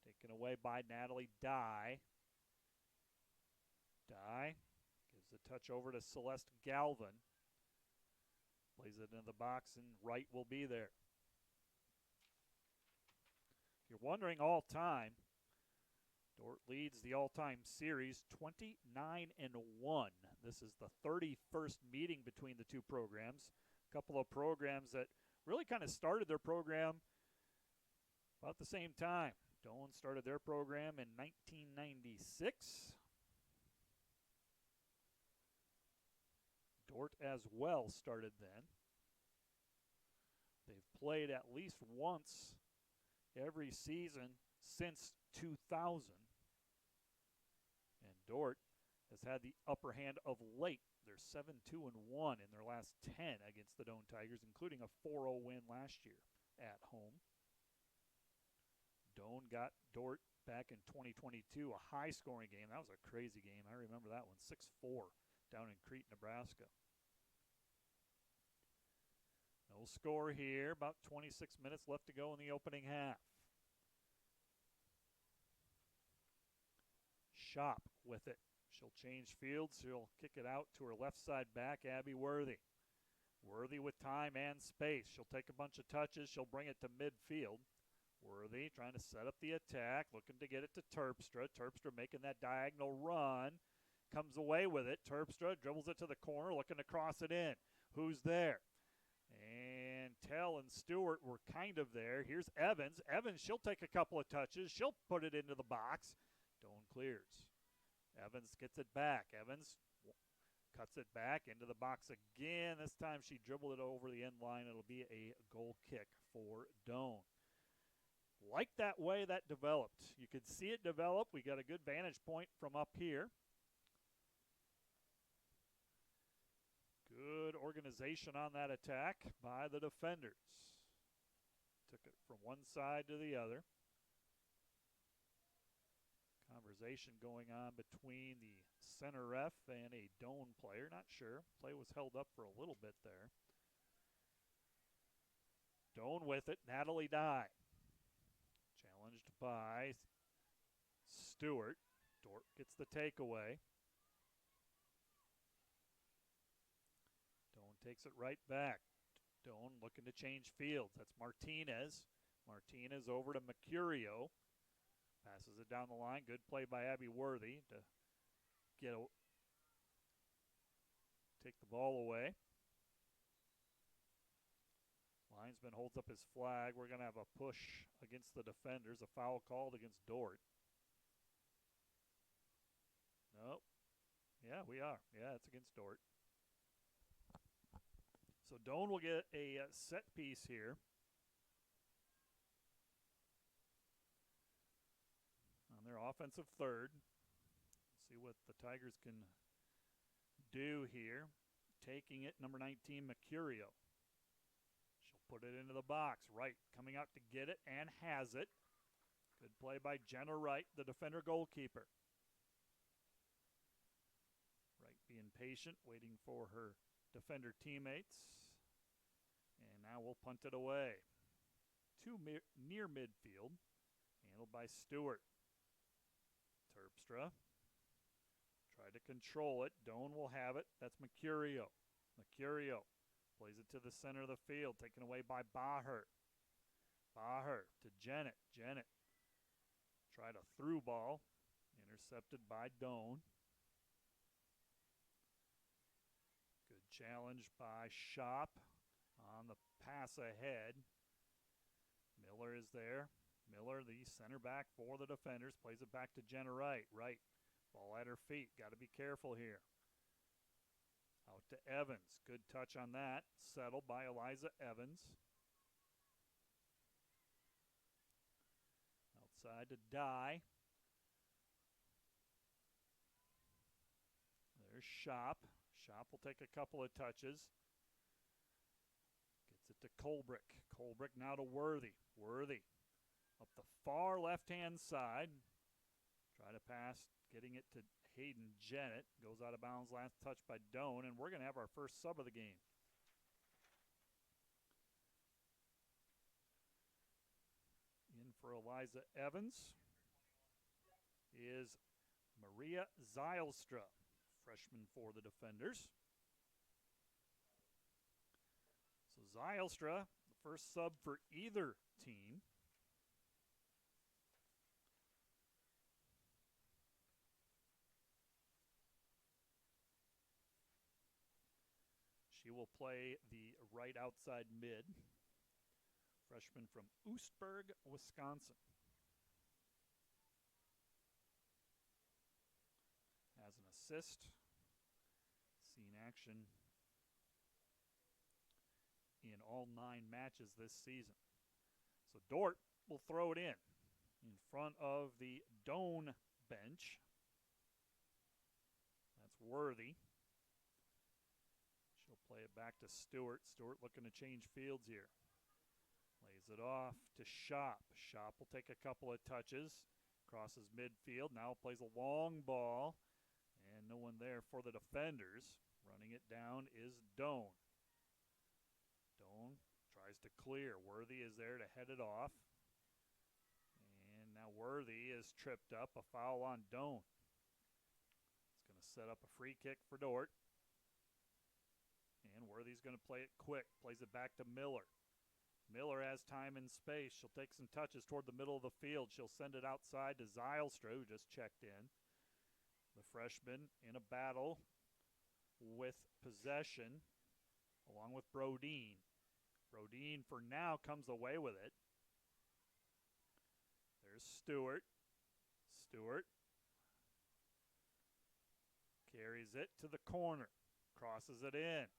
S1: taken away by Natalie Dye. Dye gives the touch over to Celeste Galvin. Plays it into the box, and Wright will be there. If you're wondering all time, Dordt leads the all-time series 29-1. This is the 31st meeting between the two programs. A couple of programs that really kind of started their program about the same time. Doane started their program in 1996. Dordt as well started then. They've played at least once every season since 2000. And Dordt has had the upper hand of late. They're 7-2-1 in their last 10 against the Doane Tigers, including a 4-0 win last year at home. Doane got Dordt back in 2022, a high-scoring game. That was a crazy game. I remember that one, 6-4 down in Crete, Nebraska. No score here. About 26 minutes left to go in the opening half. Shop with it. She'll change fields. She'll kick it out to her left side back, Abby Worthy. Worthy with time and space. She'll take a bunch of touches. She'll bring it to midfield. Worthy trying to set up the attack, looking to get it to Terpstra. Terpstra making that diagonal run. Comes away with it. Terpstra dribbles it to the corner, looking to cross it in. Who's there? And Tell and Stewart were kind of there. Here's Evans. Evans, she'll take a couple of touches. She'll put it into the box. Doane clears. Evans gets it back. Evans cuts it back into the box again. This time she dribbled it over the end line. It'll be a goal kick for Doane. Like that way that developed. You could see it develop. We got a good vantage point from up here. Good organization on that attack by the defenders. Took it from one side to the other. Conversation going on between the center ref and a Doane player. Not sure. Play was held up for a little bit there. Doane with it. Natalie Dye. Challenged by Stewart. Dordt gets the takeaway. Doane takes it right back. Doane looking to change fields. That's Martinez. Martinez over to Mercurio. Passes it down the line. Good play by Abby Worthy to take the ball away. Linesman holds up his flag. We're going to have a push against the defenders. A foul called against Dordt. Nope. Yeah, we are. Yeah, it's against Dordt. So Doane will get a set piece here. On their offensive third. See what the Tigers can do here. Taking it, number 19, Mercurio. She'll put it into the box. Wright coming out to get it and has it. Good play by Jenna Wright, the defender goalkeeper. Wright being patient, waiting for her defender teammates. And now we'll punt it away. Near midfield. Handled by Stewart. Terpstra. Tried to control it. Doane will have it. That's Mercurio. Mercurio plays it to the center of the field. Taken away by Baher. Baher to Jennett. Jennett. Tried a through ball. Intercepted by Doane. Good challenge by Shop on the pass ahead. Miller is there. Miller, the center back for the defenders, plays it back to Jenna Wright. Wright, ball at her feet. Got to be careful here. Out to Evans. Good touch on that. Settled by Eliza Evans. Outside to Dye. There's Shop. Shop will take a couple of touches. Gets it to Colbrick. Colbrick now to Worthy. Worthy up the far left-hand side. Try to pass, getting it to Hayden Jennett. Goes out of bounds, last touch by Doane, and we're going to have our first sub of the game. In for Eliza Evans is Maria Zylstra, freshman for the defenders. So Zylstra, the first sub for either team. She will play the right outside mid. Freshman from Oostburg, Wisconsin. Has an assist. Seen action in all 9 matches this season. So Dordt will throw it in front of the Doane bench. That's Worthy. She'll play it back to Stewart. Stewart looking to change fields here. Lays it off to Shop. Shop will take a couple of touches. Crosses midfield. Now plays a long ball. And no one there for the defenders. Running it down is Doane. Doane tries to clear. Worthy is there to head it off. And now Worthy is tripped up. A foul on Doane. It's going to set up a free kick for Dordt. And Worthy's going to play it quick. Plays it back to Miller. Miller has time and space. She'll take some touches toward the middle of the field. She'll send it outside to Zylstra, who just checked in. The freshman in a battle with possession, along with Brodeen. Brodeen, for now, comes away with it. There's Stewart. Stewart carries it to the corner. Crosses it in.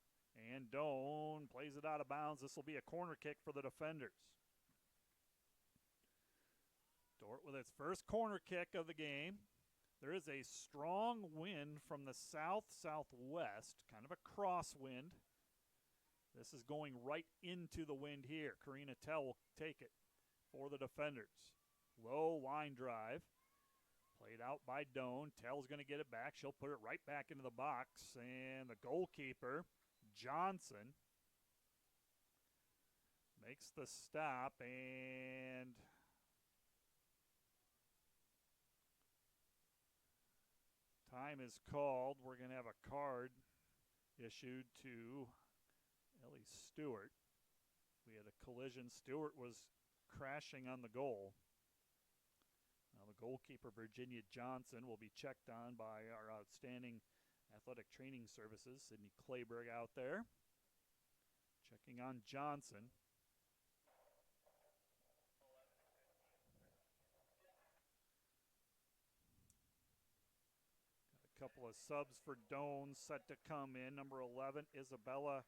S1: And Doane plays it out of bounds. This will be a corner kick for the defenders. Dordt with its first corner kick of the game. There is a strong wind from the south-southwest, kind of a crosswind. This is going right into the wind here. Karina Tell will take it for the defenders. Low line drive. Played out by Doane. Tell's going to get it back. She'll put it right back into the box. And the goalkeeper, Johnson, makes the stop. And time is called. We're going to have a card issued to Ellie Stewart. We had a collision. Stewart was crashing on the goal. Now the goalkeeper, Virginia Johnson, will be checked on by our outstanding athletic training services, Sydney Clayberg out there. Checking on Johnson. Got a couple of subs for Doane set to come in. Number 11, Isabella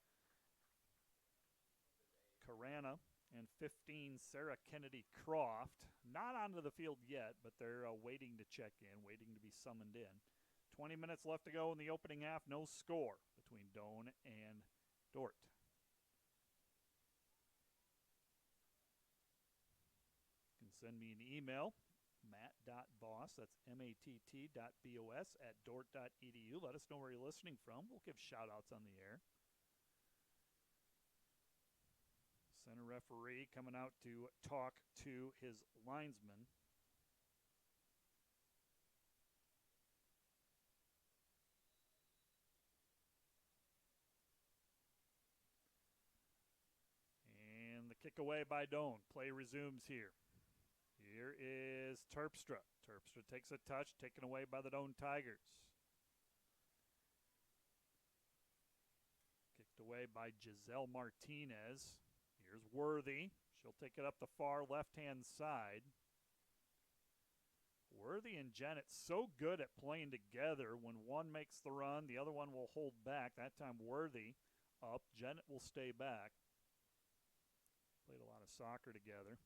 S1: Carana, and 15, Sarah Kennedy Croft. Not onto the field yet, but they're waiting to check in, waiting to be summoned in. 20 minutes left to go in the opening half. No score between Doane and Dordt. You can send me an email, matt.boss, that's matt.bos at dordt.edu. Let us know where you're listening from. We'll give shout-outs on the air. Center referee coming out to talk to his linesman. And the kick away by Doane. Play resumes here. Here is Terpstra. Terpstra takes a touch, taken away by the Doane Tigers. Kicked away by Giselle Martinez. Here's Worthy. She'll take it up the far left-hand side. Worthy and Janet so good at playing together. When one makes the run, the other one will hold back. That time Worthy up. Janet will stay back. Played a lot of soccer together.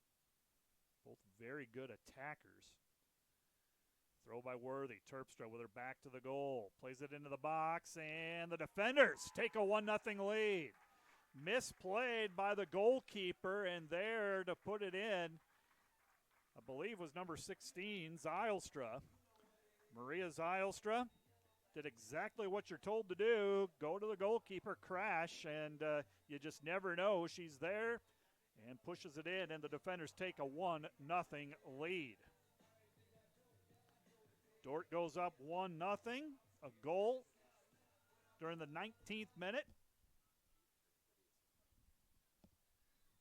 S1: Both very good attackers. Throw by Worthy. Terpstra with her back to the goal. Plays it into the box, and the defenders take a 1-0 lead. Misplayed by the goalkeeper, and there to put it in, I believe, was number 16, Zylstra. Maria Zylstra did exactly what you're told to do. Go to the goalkeeper, crash, and you just never know. She's there and pushes it in, and the defenders take a 1-0 lead. Dordt goes up 1-0, a goal during the 19th minute.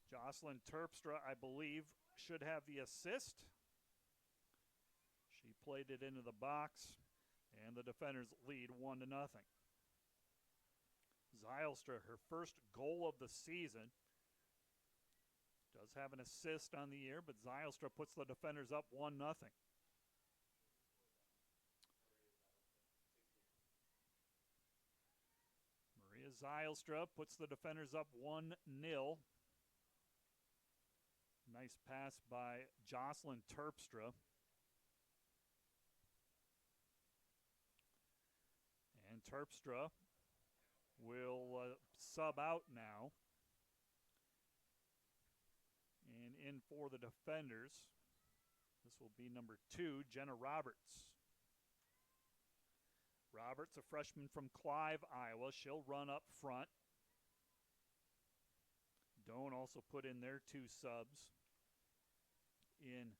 S1: Jocelyn Terpstra, I believe, should have the assist. She played it into the box, and the defenders lead 1-0. Zylstra, her first goal of the season, does have an assist on the year, but Zylstra puts the defenders up 1-0. Maria Zylstra puts the defenders up 1-0. Nice pass by Jocelyn Terpstra. And Terpstra will sub out now. And in for the defenders, this will be number 2, Jenna Roberts. Roberts, a freshman from Clive, Iowa. She'll run up front. Doane also put in their 2 subs in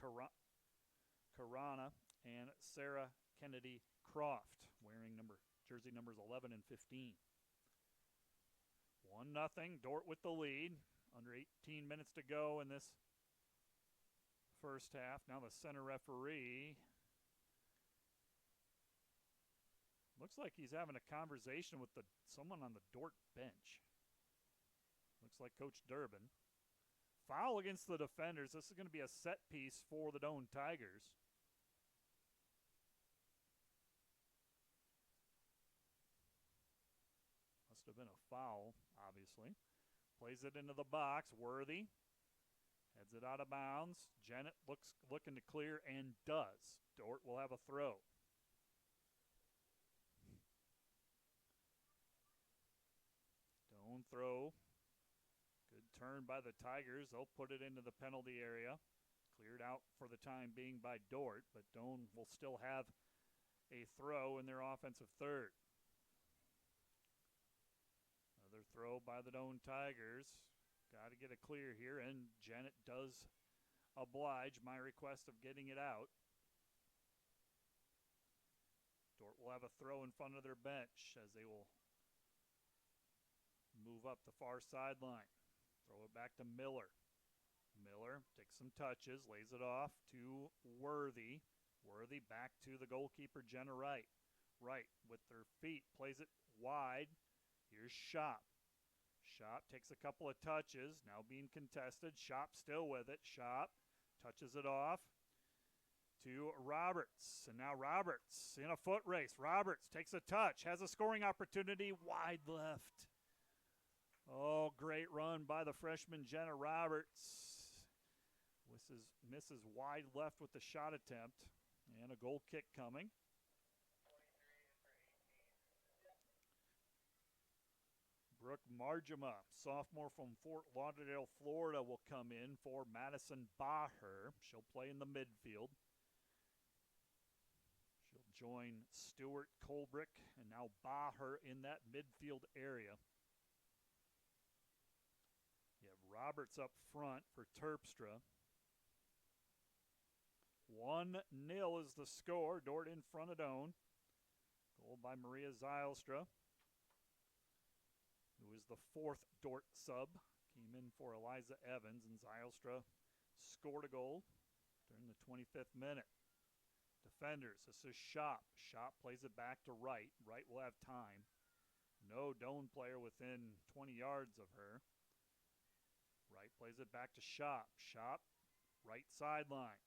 S1: Carana and Sarah Kennedy Croft, wearing jersey numbers 11 and 15. 1-0, Dordt with the lead. Under 18 minutes to go in this first half. Now the center referee looks like he's having a conversation with someone on the Dordt bench. Looks like Coach Durbin. Foul against the defenders. This is going to be a set piece for the Doane Tigers. Must have been a foul, obviously. Plays it into the box. Worthy heads it out of bounds. Janet looking to clear and does. Dordt will have a throw. Doane throw. Good turn by the Tigers. They'll put it into the penalty area. Cleared out out for the time being by Dordt, but Doane will still have a throw in their offensive third. Another throw by the Doane Tigers. Got to get it clear here, and Janet does oblige my request of getting it out. Dordt will have a throw in front of their bench as they will move up the far sideline. Throw it back to Miller. Miller takes some touches, lays it off to Worthy. Worthy back to the goalkeeper, Jenna Wright. Wright with their feet, plays it wide. Here's Shop. Shop takes a couple of touches, now being contested. Shop still with it. Shop touches it off to Roberts. And now Roberts in a foot race. Roberts takes a touch, has a scoring opportunity, wide left. Oh, great run by the freshman Jenna Roberts. Misses wide left with the shot attempt. And a goal kick coming. Brooke Marjama, sophomore from Fort Lauderdale, Florida, will come in for Madison Baher. She'll play in the midfield. She'll join Stewart Colbrick and now Baher in that midfield area. You have Roberts up front for Terpstra. 1-0 is the score. Dordt in front of Doane. Goal by Maria Zylstra, who is the fourth Dordt sub. Came in for Eliza Evans, and Zylstra scored a goal during the 25th minute. Defenders, this is Shop. Shop plays it back to Wright. Wright will have time. No Doane player within 20 yards of her. Wright plays it back to Shop. Shop, right sideline.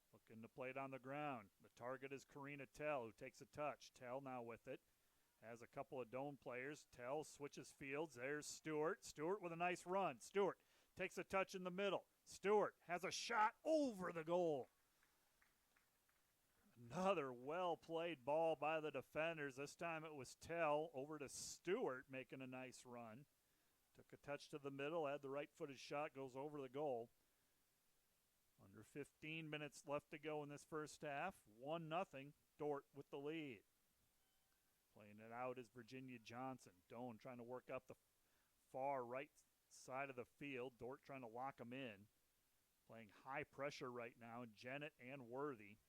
S1: Looking to play it on the ground. The target is Karina Tell, who takes a touch. Tell now with it. Has a couple of Doane players. Tell switches fields. There's Stewart. Stewart with a nice run. Stewart takes a touch in the middle. Stewart has a shot over the goal. Another well-played ball by the defenders. This time it was Tell over to Stewart making a nice run. Took a touch to the middle, had the right-footed shot, goes over the goal. Under 15 minutes left to go in this first half. 1-0, Dordt with the lead. Playing it out is Virginia Johnson. Doane trying to work up the far right side of the field. Dordt trying to lock them in. Playing high pressure right now, Jennett and Worthy.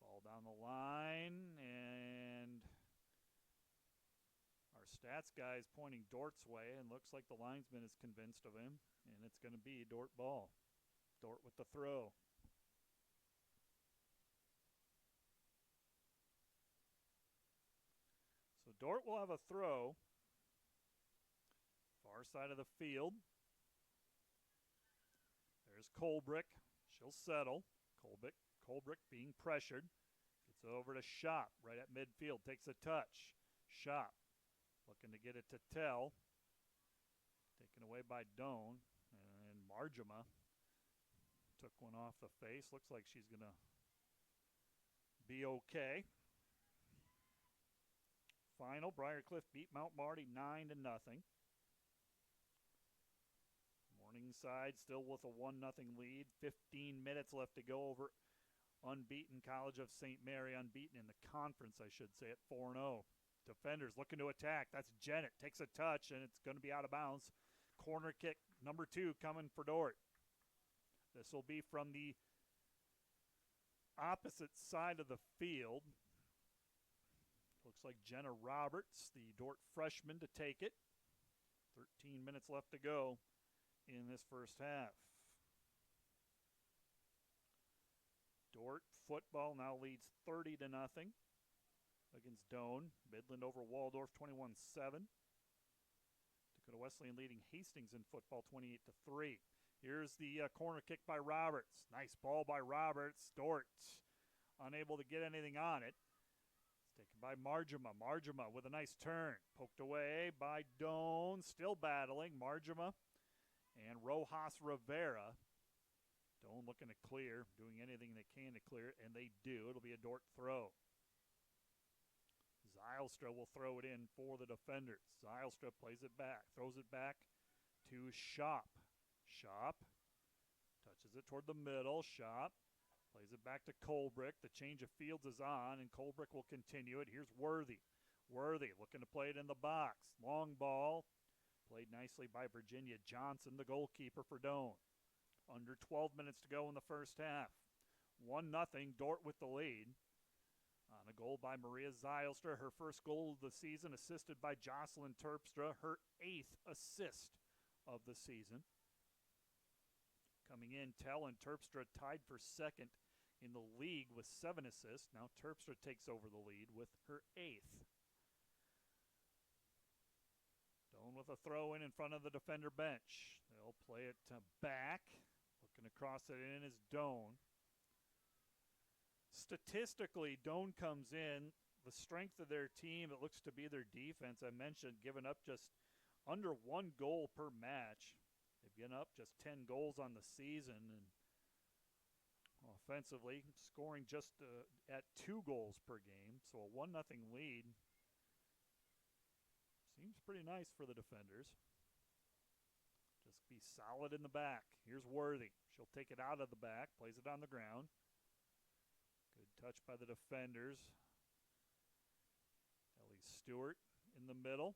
S1: Ball down the line, and our stats guy is pointing Dordt's way, and looks like the linesman is convinced of him, and it's going to be Dordt ball. Dordt with the throw. So Dordt will have a throw. Far side of the field. There's Colbrick. She'll settle. Colbrick being pressured. Gets it over to Shop right at midfield. Takes a touch. Shop looking to get it to Tell. Taken away by Doane. And Marjama took one off the face. Looks like she's going to be okay. Final, Briarcliff beat Mount Marty 9-0. Morningside still with a 1-0 lead. 15 minutes left to go over unbeaten College of St. Mary. Unbeaten in the conference, I should say, at 4-0. Defenders looking to attack. That's Jennett. Takes a touch, and it's going to be out of bounds. Corner kick number 2 coming for Dordt. This will be from the opposite side of the field. Looks like Jenna Roberts, the Dordt freshman, to take it. 13 minutes left to go in this first half. Dordt football now leads 30-0 against Doane. Midland over Waldorf 21-7. Dakota Wesleyan leading Hastings in football 28-3. Here's the corner kick by Roberts. Nice ball by Roberts. Dordt unable to get anything on it. It's taken by Marjama. Marjama with a nice turn. Poked away by Doane. Still battling. Marjama and Rojas Rivera. Doane looking to clear. Doing anything they can to clear it, and they do. It'll be a Dordt throw. Zylstra will throw it in for the defenders. Zylstra plays it back. Throws it back to Shop. Shop Touches it toward the middle. Shop. Plays it back to Colbrick. The change of fields is on, and Colbrick will continue it. Here's Worthy. Worthy looking to play it in the box. Long ball. Played nicely by Virginia Johnson, the goalkeeper for Doane. Under 12 minutes to go in the first half. 1-0, Dordt with the lead. On a goal by Maria Zylstra, her first goal of the season, assisted by Jocelyn Terpstra, her 8th assist of the season. Coming in, Tell and Terpstra tied for second in the league with 7 assists. Now Terpstra takes over the lead with her 8th. Doane with a throw in front of the defender bench. They'll play it back. Looking to cross it in is Doane. Statistically, Doane comes in. The strength of their team, it looks to be their defense. I mentioned giving up just under 1 goal per match. They've given up just 10 goals on the season, and offensively scoring just at 2 goals per game. So a 1-0 lead seems pretty nice for the defenders. Just be solid in the back. Here's Worthy. She'll take it out of the back, plays it on the ground. Good touch by the defenders. Ellie Stewart in the middle.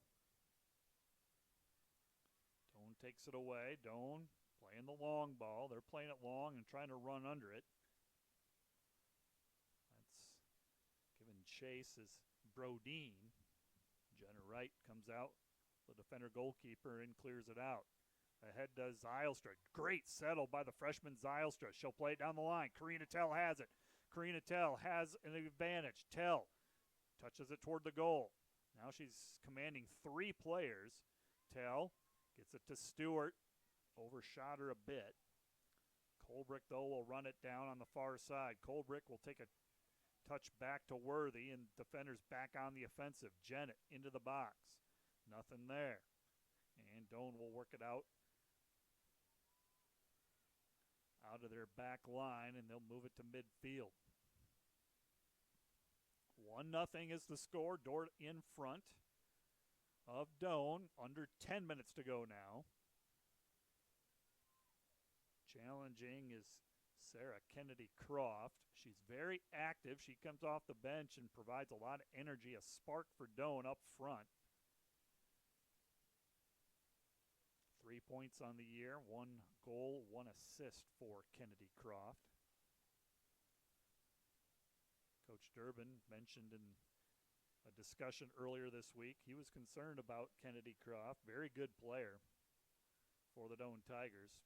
S1: Doane takes it away. Doane playing the long ball. They're playing it long and trying to run under it. That's given chase is Brodeen. Jenna Wright comes out. The defender goalkeeper and clears it out. Ahead does Zylstra. Great settle by the freshman Zylstra. She'll play it down the line. Karina Tell has it. Karina Tell has an advantage. Tell touches it toward the goal. Now she's commanding 3 players. Tell gets it to Stewart. Overshot her a bit. Colbrick, though, will run it down on the far side. Colbrick will take a touch back to Worthy, and defenders back on the offensive. Jennett into the box. Nothing there. And Doane will work it out of their back line, and they'll move it to midfield. 1-0 is the score. Dordt in front of Doane. Under 10 minutes to go now. Challenging is Sarah Kennedy Croft. She's very active. She comes off the bench and provides a lot of energy, a spark for Doane up front. 3 points on the year, 1 goal, 1 assist for Kennedy Croft. Coach Durbin mentioned in a discussion earlier this week, he was concerned about Kennedy Croft. Very good player for the Doane Tigers.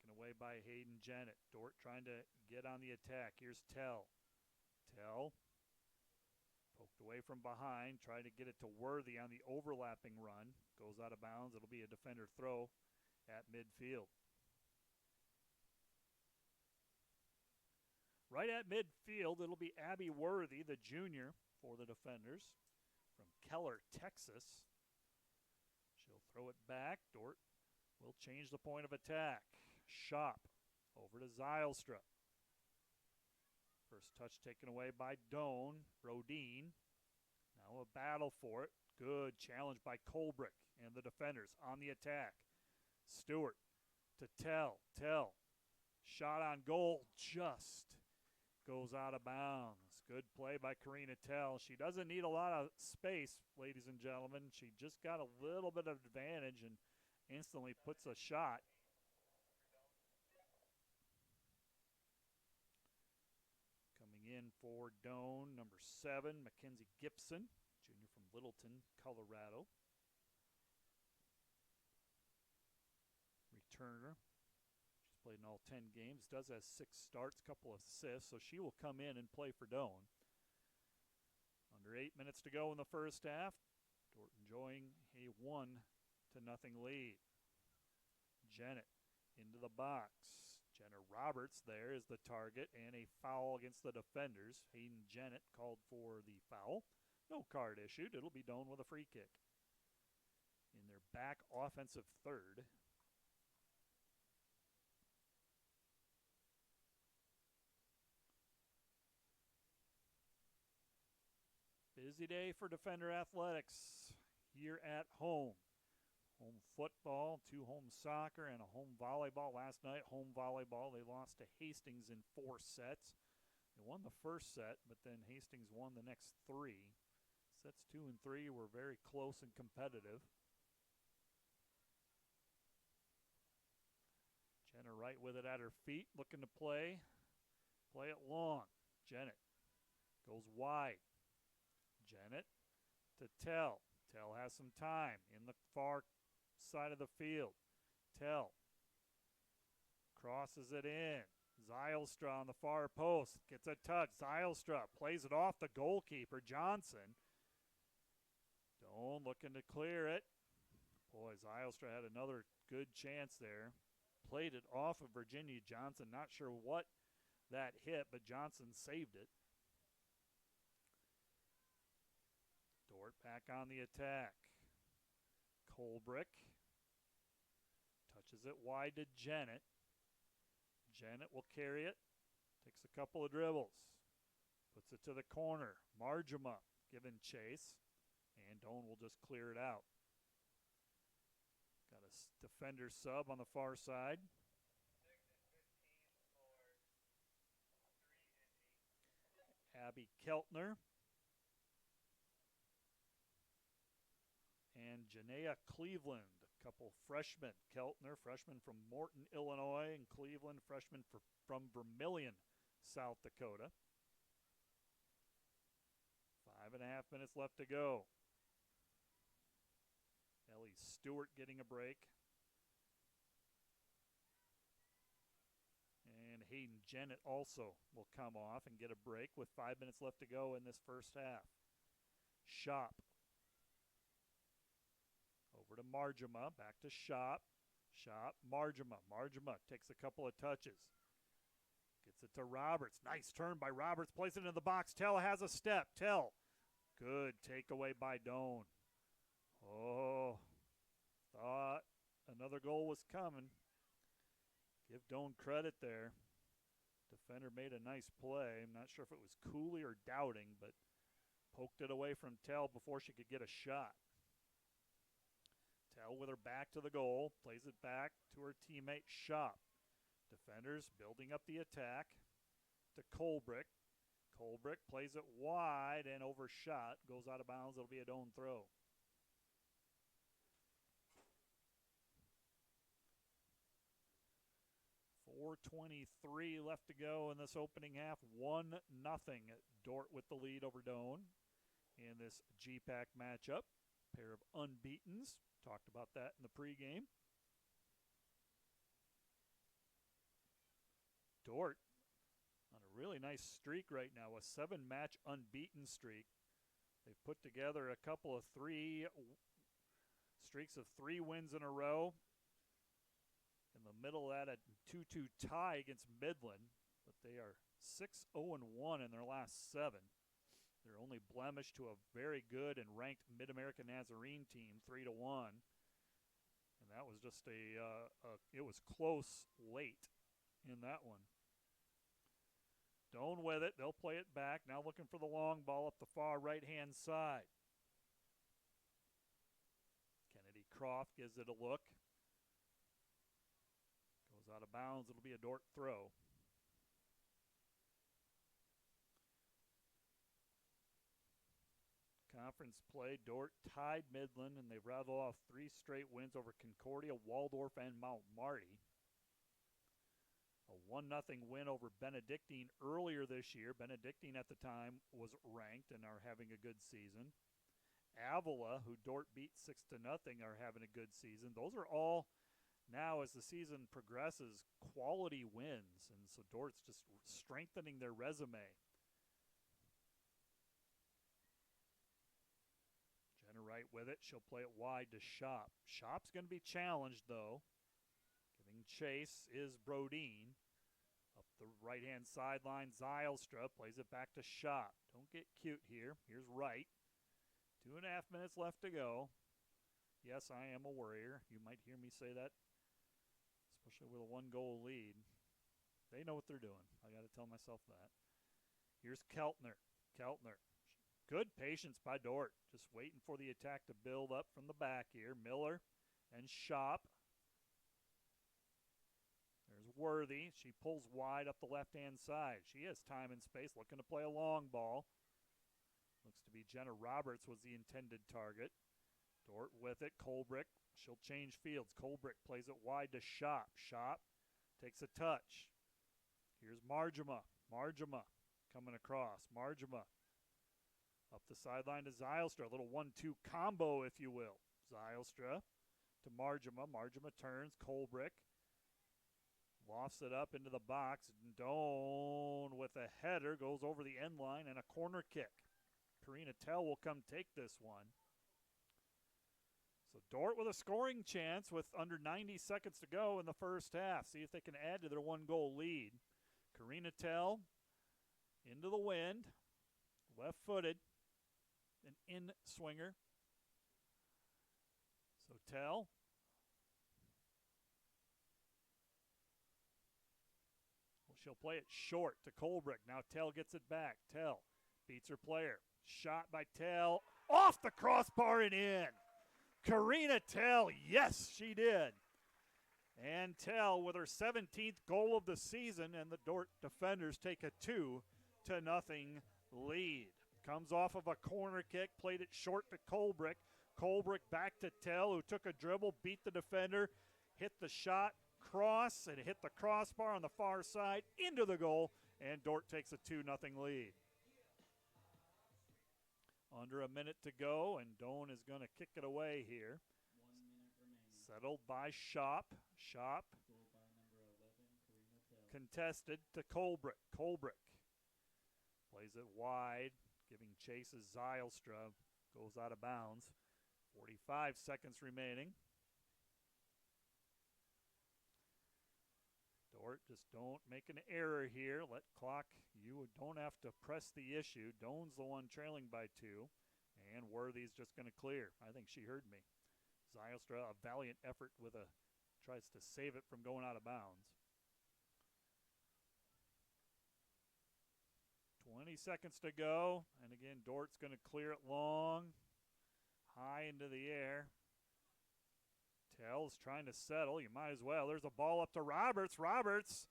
S1: Taken away by Hayden Jennett. Dordt trying to get on the attack. Here's Tell. Tell. Poked away from behind, trying to get it to Worthy on the overlapping run. Goes out of bounds. It'll be a defender throw at midfield. Right at midfield, it'll be Abby Worthy, the junior, for the defenders from Keller, Texas. She'll throw it back. Dordt will change the point of attack. Shop over to Zylstra. First touch taken away by Doane. Brodeen. Now a battle for it. Good challenge by Colbrick and the defenders on the attack. Stewart to Tell. Tell. Shot on goal. Just goes out of bounds. Good play by Karina Tell. She doesn't need a lot of space, ladies and gentlemen. She just got a little bit of advantage and instantly puts a shot. In for Doane, number 7, Mackenzie Gibson, junior from Littleton, Colorado. Returner. She's played in all 10 games, does have 6 starts, couple of assists, so she will come in and play for Doane. Under 8 minutes to go in the first half. Dordt enjoying a 1-0 lead. Jennett into the box. Jenna Roberts there is the target, and a foul against the defenders. Hayden Jennett called for the foul. No card issued. It'll be Doane with a free kick in their back offensive third. Busy day for Defender Athletics here at home. Home football, 2 home soccer, and a home volleyball. Last night, home volleyball, they lost to Hastings in 4 sets. They won the first set, but then Hastings won the next 3. Sets 2 and 3 were very close and competitive. Jenna Wright with it at her feet, looking to play. Play it long. Jennett goes wide. Jennett to Tell. Tell has some time in the far side of the field. Tell crosses it in. Zylstra on the far post gets a touch. Zylstra plays it off the goalkeeper, Johnson. Doane looking to clear it. Boy, Zylstra had another good chance there. Played it off of Virginia Johnson. Not sure what that hit, but Johnson saved it. Dordt back on the attack. Colbrick touches it wide to Jennett. Jennett will carry it. Takes a couple of dribbles. Puts it to the corner. Marjama giving chase. And Doane will just clear it out. Got a defender sub on the far side. Abby Keltner. And Janaea Cleveland, a couple freshmen. Keltner, freshman from Morton, Illinois, and Cleveland, freshman from Vermillion, South Dakota. 5.5 minutes left to go. Ellie Stewart getting a break. And Hayden Jennett also will come off and get a break with 5 minutes left to go in this first half. Shop. Over to Marjama, back to Shop. Shop, Marjama. Marjama takes a couple of touches. Gets it to Roberts. Nice turn by Roberts. Plays it into the box. Tell has a step. Tell. Good takeaway by Doane. Oh, thought another goal was coming. Give Doane credit there. Defender made a nice play. I'm not sure if it was Cooley or Dowding, but poked it away from Tell before she could get a shot. Tell with her back to the goal, plays it back to her teammate Shop. Defenders building up the attack to Colbrick. Colbrick plays it wide and overshot, goes out of bounds. It'll be a Doane throw. .4:23 left to go in this opening half. 1-0. Dordt with the lead over Doane in this GPAC matchup. Pair of unbeatens. Talked about that in the pregame. Dordt on a really nice streak right now, a 7-match unbeaten streak. They've put together a couple of streaks of 3 wins in a row. In the middle of that, a 2-2 tie against Midland, but they are 6-0-1 in their last 7. They're only blemished to a very good and ranked Mid-American Nazarene team, 3-1. And that was just it was close late in that one. Doane with it. They'll play it back. Now looking for the long ball up the far right-hand side. Kennedy Croft gives it a look. Goes out of bounds. It'll be a Dordt throw. Conference play, Dordt tied Midland, and they've rattled off 3 straight wins over Concordia, Waldorf, and Mount Marty. A 1-0 win over Benedictine earlier this year. Benedictine at the time was ranked and are having a good season. Avila, who Dordt beat 6-0, are having a good season. Those are all now, as the season progresses, quality wins, and so Dordt's just strengthening their resume. Right with it. She'll play it wide to Shop. Shop's going to be challenged, though. Giving chase is Brodeen. Up the right-hand sideline, Zylstra plays it back to Shop. Don't get cute here. Here's Wright. 2.5 minutes left to go. Yes, I am a worrier. You might hear me say that, especially with a 1-goal lead. They know what they're doing. I got to tell myself that. Here's Keltner. Keltner. Good patience by Dordt. Just waiting for the attack to build up from the back here. Miller and Shop. There's Worthy. She pulls wide up the left-hand side. She has time and space, looking to play a long ball. Looks to be Jenna Roberts was the intended target. Dordt with it. Colbrick. She'll change fields. Colbrick plays it wide to Shop. Shop takes a touch. Here's Margema. Margema coming across. Margema up the sideline to Zylstra. A little 1-2 combo, if you will. Zylstra to Margema. Margema turns. Colbrick lofts it up into the box. Doane with a header goes over the end line and a corner kick. Karina Tell will come take this one. So Dordt with a scoring chance with under 90 seconds to go in the first half. See if they can add to their one-goal lead. Karina Tell into the wind. Left-footed. An in-swinger. So Tell. Well, she'll play it short to Colbrick. Now Tell gets it back. Tell beats her player. Shot by Tell. Off the crossbar and in. Karina Tell, yes, she did. And Tell with her 17th goal of the season, and the Dordt defenders take a 2-0 lead. Comes off of a corner kick, played it short to Colbrick. Colbrick back to Tell, who took a dribble, beat the defender, hit the shot, cross, and hit the crossbar on the far side into the goal, and Dordt takes a 2-0 lead. Under a minute to go, and Doane is going to kick it away here.
S10: 1 minute remaining.
S1: Settled by Shop. Shop.
S10: Goal by number 11, Karina Tell.
S1: Contested to Colbrick. Colbrick plays it wide, giving chase as Zylstra goes out of bounds. 45 seconds remaining. Dordt, just don't make an error here. Let clock. You don't have to press the issue. Doane's the one trailing by 2. And Worthy's just going to clear. I think she heard me. Zylstra, a valiant effort with a, tries to save it from going out of bounds. 20 seconds to go. And again, Dordt's going to clear it long. High into the air. Tell's trying to settle. You might as well. There's a ball up to Roberts. Roberts.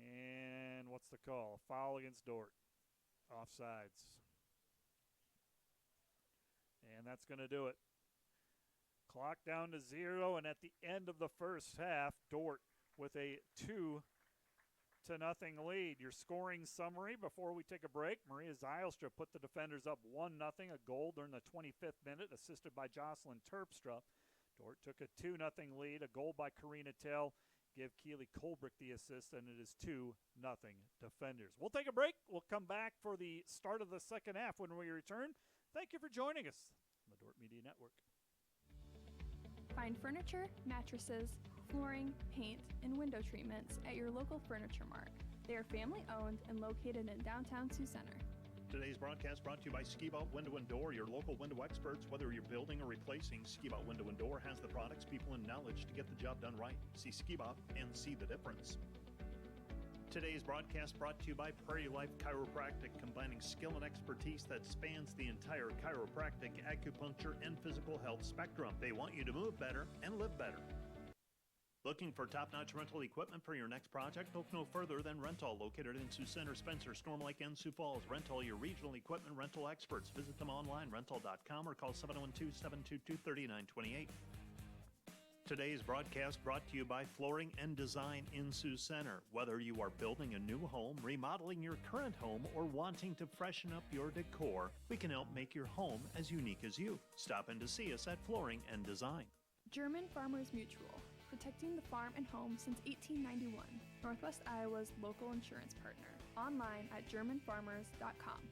S1: And what's the call? A foul against Dordt. Offsides. And that's going to do it. Clock down to 0. And at the end of the first half, Dordt with a 2-0 lead. Your scoring summary before we take a break. Maria Zylstra put the defenders up 1-0. A goal during the 25th minute, assisted by Jocelyn Terpstra. Dordt took a 2-0 lead, a goal by Karina Tell. Give Keely Colbrick the assist, and it is 2-0 defenders. We'll take a break. We'll come back for the start of the second half when we return. Thank you for joining us on the Dordt Media Network.
S4: Find furniture, mattresses, flooring, paint, and window treatments at your local Furniture Mart. They are family-owned and located in downtown Sioux Center.
S5: Today's broadcast brought to you by Ski-Bout Window and Door, your local window experts. Whether you're building or replacing, Ski-Bout Window and Door has the products, people, and knowledge to get the job done right. See Ski-Bout and see the difference. Today's broadcast brought to you by Prairie Life Chiropractic, combining skill and expertise that spans the entire chiropractic, acupuncture, and physical health spectrum. They want you to move better and live better. Looking for top-notch rental equipment for your next project? Look no further than Rental, located in Sioux Center, Spencer, Storm Lake, and Sioux Falls. Rental, your regional equipment rental experts. Visit them online, rental.com, or call 712-722-3928. Today's broadcast brought to you by Flooring and Design in Sioux Center. Whether you are building a new home, remodeling your current home, or wanting to freshen up your decor, we can help make your home as unique as you. Stop in to see us at Flooring and Design.
S4: German Farmers Mutual, protecting the farm and home since 1891. Northwest Iowa's local insurance partner. Online at germanfarmers.com.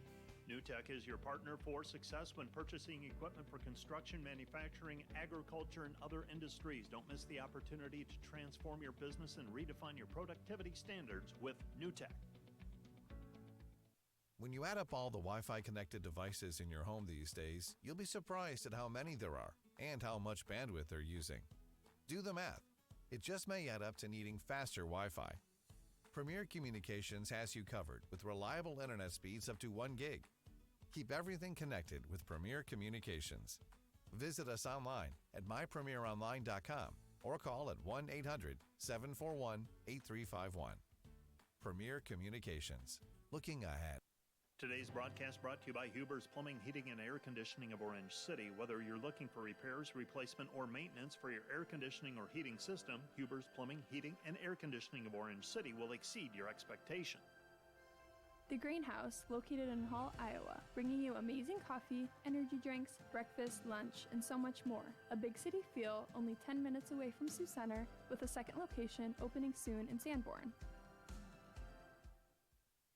S5: NewTek is your partner for success when purchasing equipment for construction, manufacturing, agriculture, and other industries. Don't miss the opportunity to transform your business and redefine your productivity standards with NewTek.
S11: When you add up all the Wi-Fi connected devices in your home these days, you'll be surprised at how many there are and how much bandwidth they're using. Do the math. It just may add up to needing faster Wi-Fi. Premier Communications has you covered with reliable internet speeds up to 1 gig. Keep everything connected with Premier Communications. Visit us online at mypremieronline.com or call at 1-800-741-8351. Premier Communications. Looking ahead.
S5: Today's broadcast brought to you by Huber's Plumbing, Heating, and Air Conditioning of Orange City. Whether you're looking for repairs, replacement, or maintenance for your air conditioning or heating system, Huber's Plumbing, Heating, and Air Conditioning of Orange City will exceed your expectation.
S4: The Greenhouse, located in Hall, Iowa, bringing you amazing coffee, energy drinks, breakfast, lunch, and so much more. A big city feel, only 10 minutes away from Sioux Center, with a second location opening soon in Sanborn.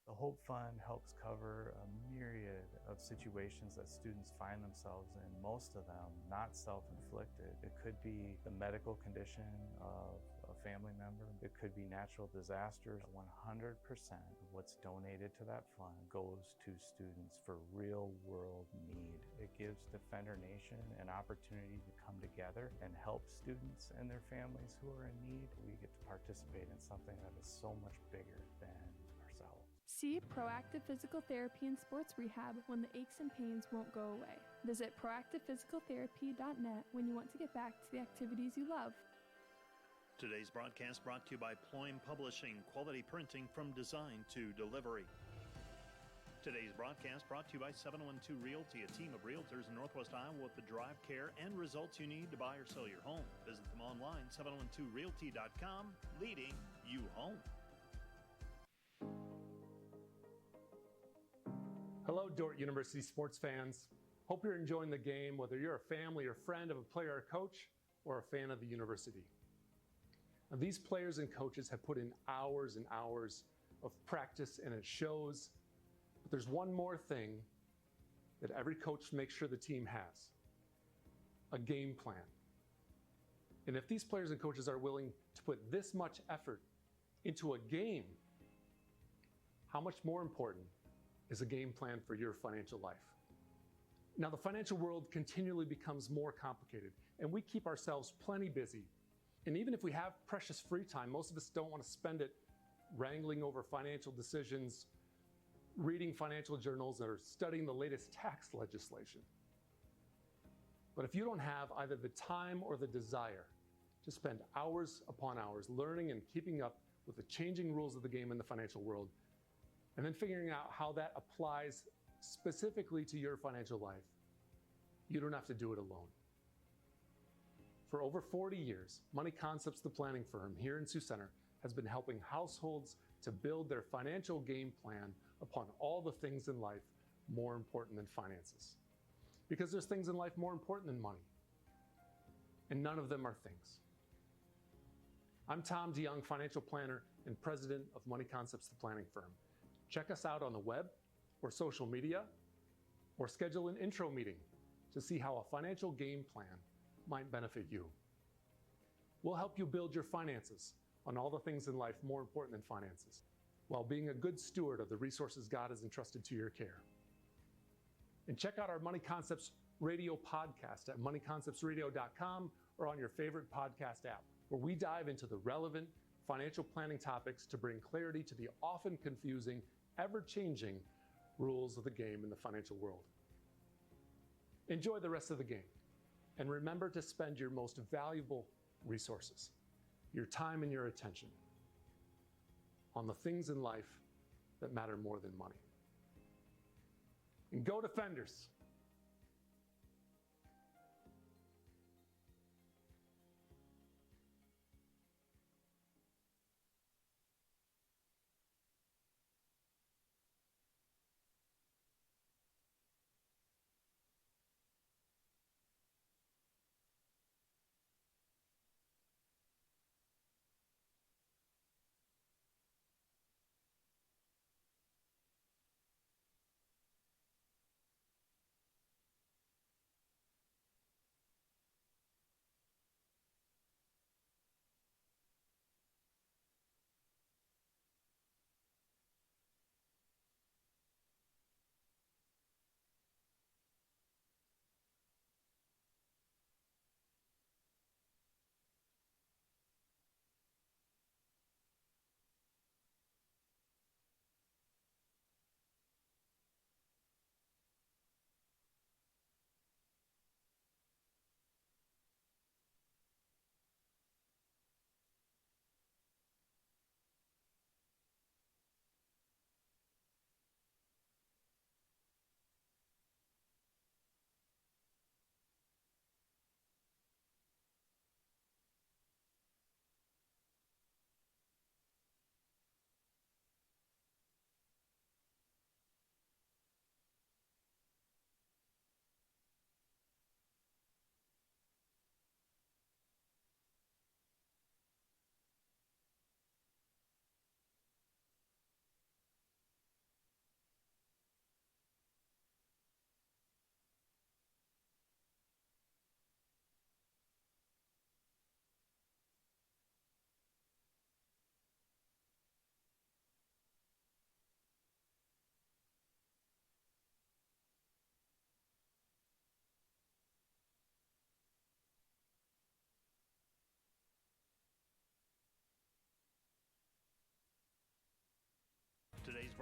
S12: The Hope Fund helps cover a myriad of situations that students find themselves in, most of them not self-inflicted. It could be the medical condition of a family member. It could be natural disasters. 100% of what's donated to that fund goes to students for real-world need. It gives Defender Nation an opportunity to come together and help students and their families who are in need. We get to participate in something that is so much bigger than ourselves.
S4: See Proactive Physical Therapy and Sports Rehab when the aches and pains won't go away. Visit proactivephysicaltherapy.net when you want to get back to the activities you love.
S5: Today's broadcast brought to you by Ployne Publishing, quality printing from design to delivery. Today's broadcast brought to you by 712 Realty, a team of realtors in Northwest Iowa with the drive, care, and results you need to buy or sell your home. Visit them online, 712realty.com, leading you home.
S13: Hello, Dordt University sports fans. Hope you're enjoying the game, whether you're a family or friend of a player or coach, or a fan of the university. Now, these players and coaches have put in hours and hours of practice, and it shows. But there's one more thing that every coach makes sure the team has: a game plan. And if these players and coaches are willing to put this much effort into a game, how much more important is a game plan for your financial life? Now, the financial world continually becomes more complicated, and we keep ourselves plenty busy. And even if we have precious free time, most of us don't want to spend it wrangling over financial decisions, reading financial journals, or studying the latest tax legislation. But if you don't have either the time or the desire to spend hours upon hours learning and keeping up with the changing rules of the game in the financial world, and then figuring out how that applies specifically to your financial life, you don't have to do it alone. For over 40 years, Money Concepts, the planning firm here in Sioux Center, has been helping households to build their financial game plan upon all the things in life more important than finances. Because there's things in life more important than money, and none of them are things. I'm Tom DeYoung, financial planner and president of Money Concepts, the planning firm. Check us out on the web or social media, or schedule an intro meeting to see how a financial game plan might benefit you. We'll help you build your finances on all the things in life more important than finances, while being a good steward of the resources God has entrusted to your care. And check out our Money Concepts radio podcast at moneyconceptsradio.com or on your favorite podcast app, where we dive into the relevant financial planning topics to bring clarity to the often confusing, ever-changing rules of the game in the financial world. Enjoy the rest of the game, and remember to spend your most valuable resources, your time and your attention, on the things in life that matter more than money. And go Defenders!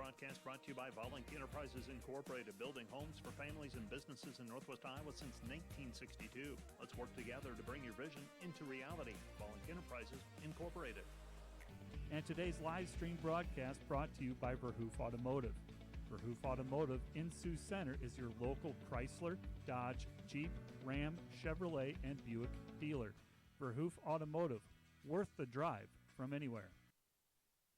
S5: broadcast brought to you by Volink Enterprises Incorporated, building homes for families and businesses in Northwest Iowa since 1962. Let's work together to bring your vision into reality. Volink Enterprises Incorporated.
S1: And today's live stream broadcast brought to you by Verhoof Automotive. Verhoof Automotive in Sioux Center is your local Chrysler, Dodge, Jeep, Ram, Chevrolet, and Buick dealer. Verhoof Automotive, worth the drive from anywhere.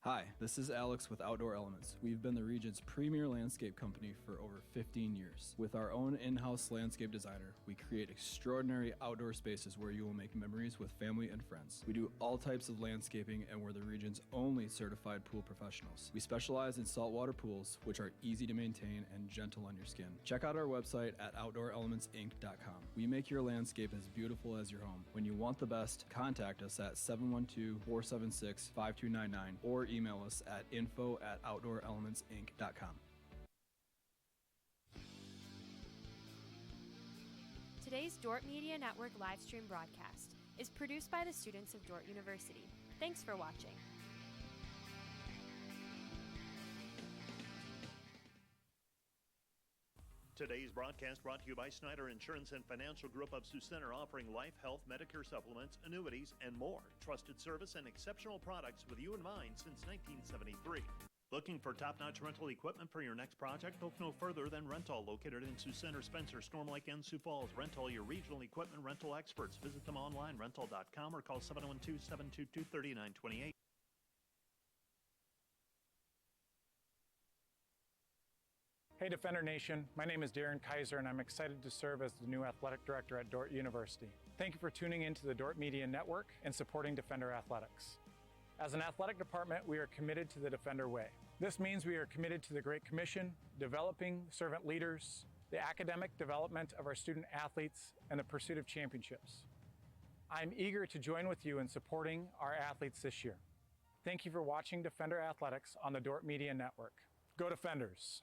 S14: Hi, this is Alex with Outdoor Elements. We've been the region's premier landscape company for over 15 years. With our own in-house landscape designer, we create extraordinary outdoor spaces where you will make memories with family and friends. We do all types of landscaping, and we're the region's only certified pool professionals. We specialize in saltwater pools, which are easy to maintain and gentle on your skin. Check out our website at OutdoorElementsInc.com. We make your landscape as beautiful as your home. When you want the best, contact us at 712-476-5299 or email us at info@OutdoorElementsInc.com.
S15: Today's Dordt Media Network livestream broadcast is produced by the students of Dordt University. Thanks for watching.
S5: Today's broadcast brought to you by Snyder Insurance and Financial Group of Sioux Center, offering life, health, Medicare supplements, annuities, and more. Trusted service and exceptional products with you in mind since 1973. Looking for top-notch rental equipment for your next project? Look no further than Rental, located in Sioux Center, Spencer, Storm Lake, and Sioux Falls. Rental, your regional equipment rental experts. Visit them online, rental.com, or call 712-722-3928.
S16: Hey Defender Nation, my name is Darren Kaiser and I'm excited to serve as the new Athletic Director at Dordt University. Thank you for tuning in to the Dordt Media Network and supporting Defender Athletics. As an athletic department, we are committed to the Defender way. This means we are committed to the Great Commission, developing servant leaders, the academic development of our student athletes, and the pursuit of championships. I'm eager to join with you in supporting our athletes this year. Thank you for watching Defender Athletics on the Dordt Media Network. Go Defenders!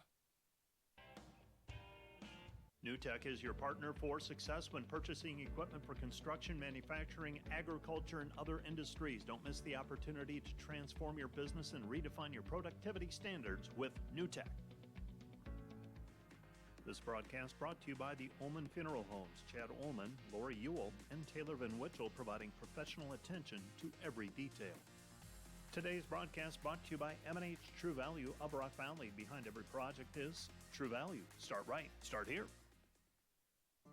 S5: NewTek is your partner for success when purchasing equipment for construction, manufacturing, agriculture, and other industries. Don't miss the opportunity to transform your business and redefine your productivity standards with NewTek. This broadcast brought to you by the Ullman Funeral Homes. Chad Ullman, Lori Ewell, and Taylor Van Witchell providing professional attention to every detail. Today's broadcast brought to you by M&H True Value of Rock Valley. Behind every project is True Value. Start right. Start here.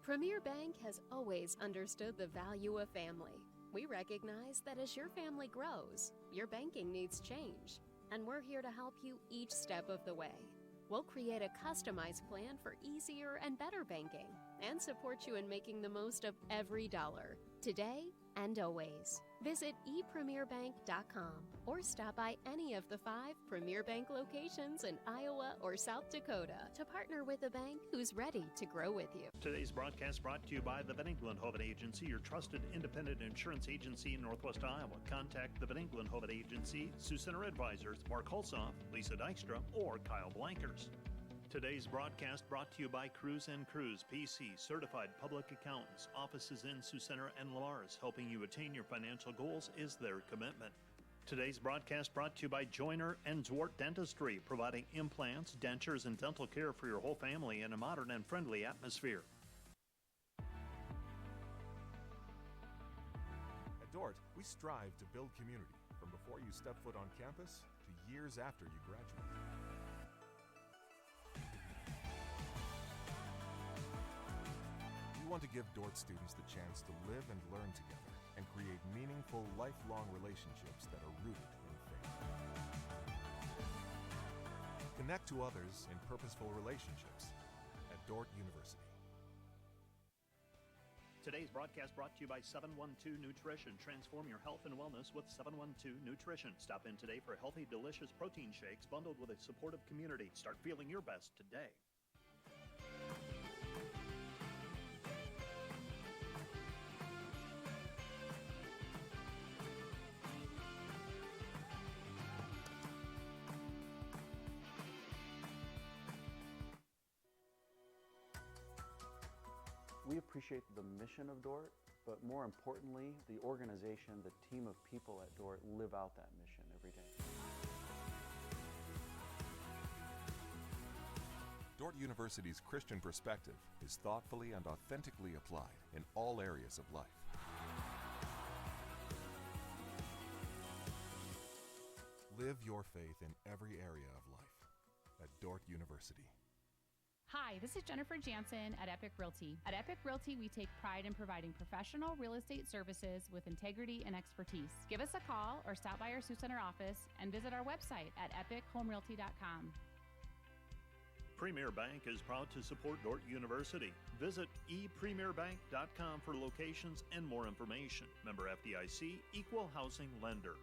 S17: Premier Bank has always understood the value of family. We recognize that as your family grows, your banking needs change, and we're here to help you each step of the way. We'll create a customized plan for easier and better banking and support you in making the most of every dollar, today and always. Visit epremierbank.com or stop by any of the 5 Premier Bank locations in Iowa or South Dakota to partner with a bank who's ready to grow with you.
S5: Today's broadcast brought to you by the Van Engelen-Hoven Agency, your trusted independent insurance agency in Northwest Iowa. Contact the Van Engelen-Hoven Agency, Sioux Center Advisors, Mark Hulsoff, Lisa Dykstra, or Kyle Blankers. Today's broadcast brought to you by Cruz & Cruz, PC, certified public accountants, offices in Sioux Center and Lamar's. Helping you attain your financial goals is their commitment. Today's broadcast brought to you by Joyner & Zwart Dentistry, providing implants, dentures, and dental care for your whole family in a modern and friendly atmosphere.
S18: At Dordt, we strive to build community from before you step foot on campus to years after you graduate. We want to give Dordt students the chance to live and learn together and create meaningful, lifelong relationships that are rooted in faith. Connect to others in purposeful relationships at Dordt University.
S5: Today's broadcast brought to you by 712 Nutrition. Transform your health and wellness with 712 Nutrition. Stop in today for healthy, delicious protein shakes bundled with a supportive community. Start feeling your best today.
S19: We appreciate the mission of Dordt, but more importantly, the organization, the team of people at Dordt live out that mission every day.
S18: Dordt University's Christian perspective is thoughtfully and authentically applied in all areas of life. Live your faith in every area of life at Dordt University.
S20: Hi, this is Jennifer Jansen at Epic Realty. At Epic Realty, we take pride in providing professional real estate services with integrity and expertise. Give us a call or stop by our Sioux Center office and visit our website at epichomerealty.com.
S5: Premier Bank is proud to support Dordt University. Visit epremierbank.com for locations and more information. Member FDIC, Equal Housing Lender.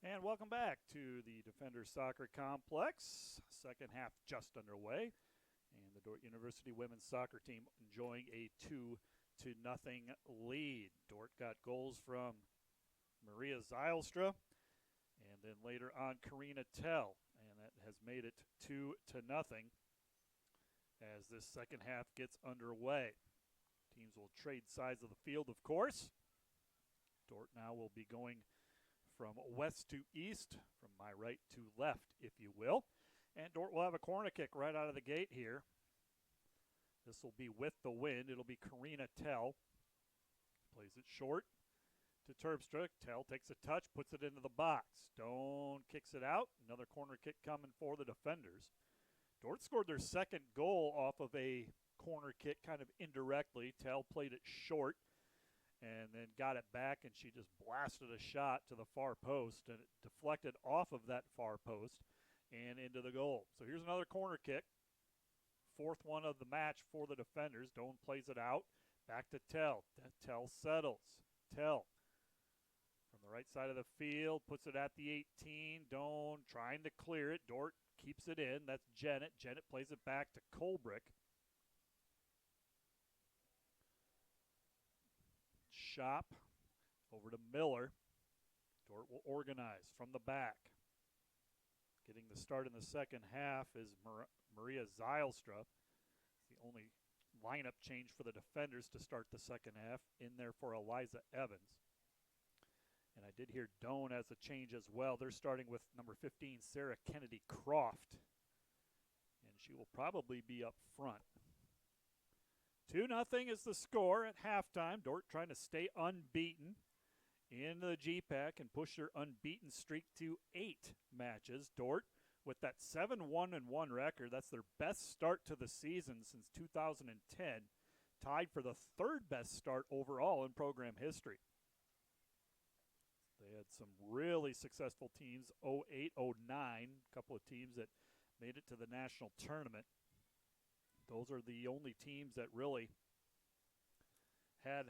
S1: And welcome back to the Defender Soccer Complex. Second half just underway. And the Dordt University women's soccer team enjoying a 2-0 lead. Dordt got goals from Maria Zylstra and then later on Karina Tell. And that has made it 2-0 as this second half gets underway. Teams will trade sides of the field, of course. Dordt now will be going from west to east, from my right to left, if you will. And Dordt will have a corner kick right out of the gate here. This will be with the wind. It'll be Karina Tell. Plays it short to Terpstra. Tell takes a touch, puts it into the box. Doane kicks it out. Another corner kick coming for the defenders. Dordt scored their second goal off of a corner kick kind of indirectly. Tell played it short and then got it back, and she just blasted a shot to the far post, and it deflected off of that far post and into the goal. So here's another corner kick. Fourth one of the match for the defenders. Doane plays it out. Back to Tell. Tell settles. Tell from the right side of the field, puts it at the 18. Doane trying to clear it. Dordt keeps it in. That's Jennett. Jennett plays it back to Colbrick. Shop over to Miller. Dordt will organize from the back. Getting the start in the second half is Maria Zylstra. It's the only lineup change for the defenders to start the second half. In there for Eliza Evans. And I did hear Doane as a change as well. They're starting with number 15, Sarah Kennedy Croft. And she will probably be up front. 2-0 is the score at halftime. Dordt trying to stay unbeaten in the GPAC and push their unbeaten streak to 8 matches. Dordt with that 7-1-1 record. That's their best start to the season since 2010. Tied for the third best start overall in program history. They had some really successful teams, 08, 09, a couple of teams that made it to the national tournament. Those are the only teams that really have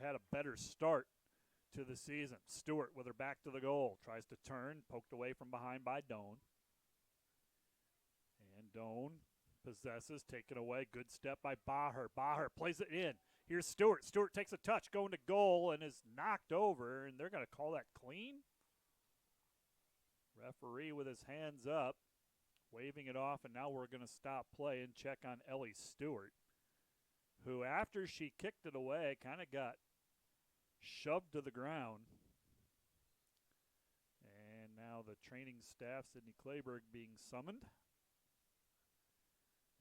S1: had a better start to the season. Stewart with her back to the goal, tries to turn, poked away from behind by Doane. And Doane possesses, taken away. Good step by Baher. Baher plays it in. Here's Stewart. Stewart takes a touch, going to goal, and is knocked over, and they're going to call that clean. Referee with his hands up, waving it off, and now we're going to stop play and check on Ellie Stewart, who, after she kicked it away, kind of got shoved to the ground. And now the training staff, Sidney Clayberg, being summoned.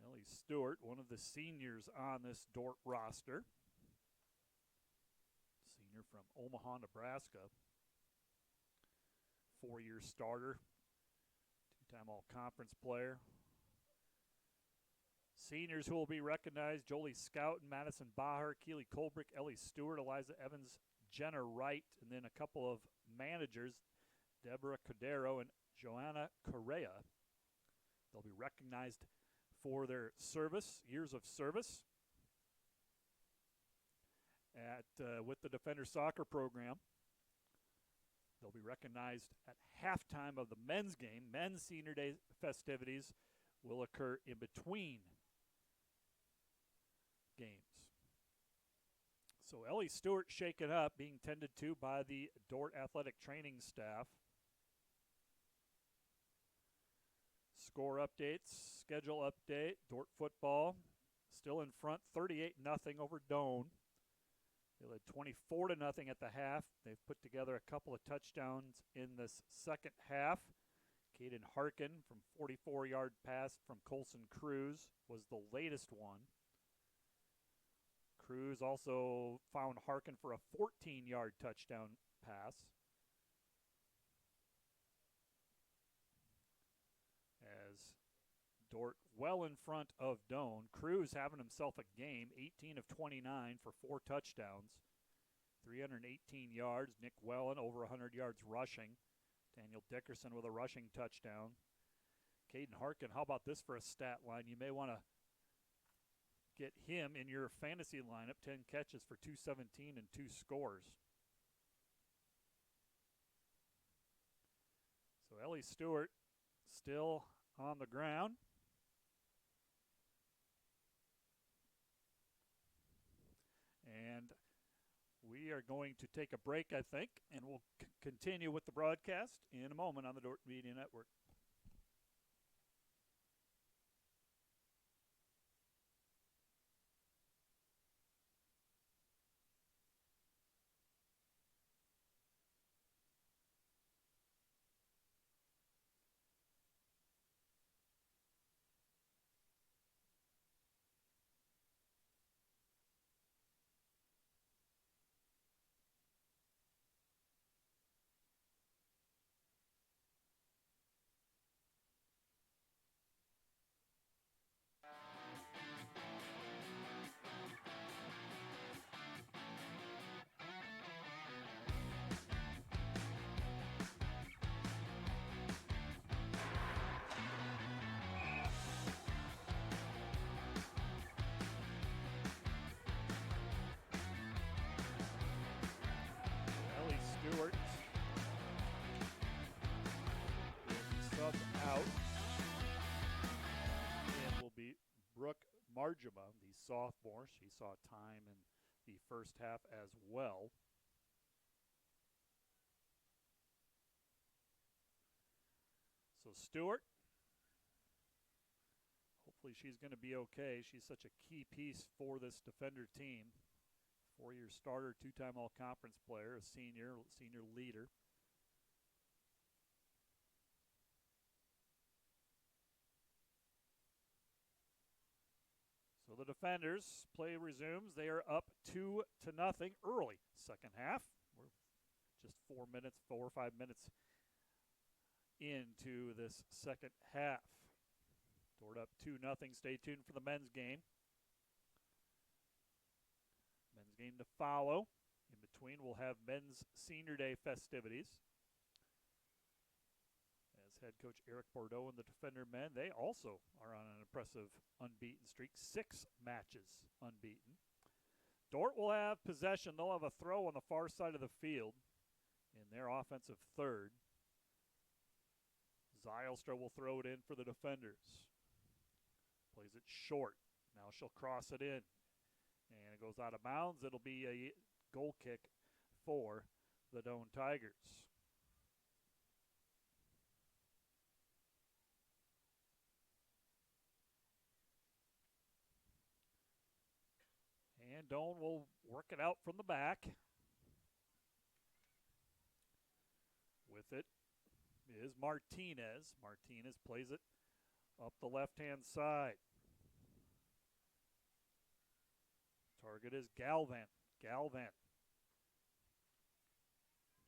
S1: Ellie Stewart, one of the seniors on this Dordt roster. Senior from Omaha, Nebraska. 4-year starter. 2-time all-conference player. Seniors who will be recognized: Jolie Scouten, Madison Baher, Keely Colbrick, Ellie Stewart, Eliza Evans, Jenna Wright, and then a couple of managers, Deborah Cordero and Joanna Correa. They'll be recognized for their service, years of service with the Defender Soccer program. They'll be recognized at halftime of the men's game. Men's Senior Day festivities will occur in between games. So Ellie Stewart shaken up, being tended to by the Dordt athletic training staff. Score updates, schedule update. Dordt football still in front, 38-0 over Doane. They led 24-0 at the half. They've put together a couple of touchdowns in this second half. Caden Harkin from 44-yard pass from Colson Cruz was the latest one. Cruz also found Harkin for a 14-yard touchdown pass. As Dordt well in front of Doane. Cruz having himself a game, 18 of 29 for 4 touchdowns, 318 yards. Nick Wellen over 100 yards rushing. Daniel Dickerson with a rushing touchdown. Caden Harkin, how about this for a stat line? You may want to get him in your fantasy lineup. 10 catches for 217 and 2 scores. So Ellie Stewart still on the ground. And we are going to take a break, I think, and we'll continue with the broadcast in a moment on the Dordt Media Network. Stewart will be subbed out, and will be Brooke Marjama, the sophomore. She saw time in the first half as well. So Stewart, hopefully she's going to be okay. She's such a key piece for this Defender team. 4-year starter, 2-time all-conference player, a senior leader. So the Defenders, play resumes. They are up 2-0 early. Second half. We're just 4 or 5 minutes into this second half. Dordt up 2-0. Stay tuned for the men's game. Men's game to follow in between. Doane will have men's senior day festivities. As head coach Eric Bordeaux and the Defender men, they also are on an impressive unbeaten streak, 6 matches unbeaten. Dordt will have possession. They'll have a throw on the far side of the field in their offensive third. Zylstra will throw it in for the Defenders. Plays it short. Now she'll cross it in. And it goes out of bounds. It'll be a goal kick for the Doane Tigers. And Doane will work it out from the back. With it is Martinez. Martinez plays it up the left-hand side. Target is Galvan. Galvan.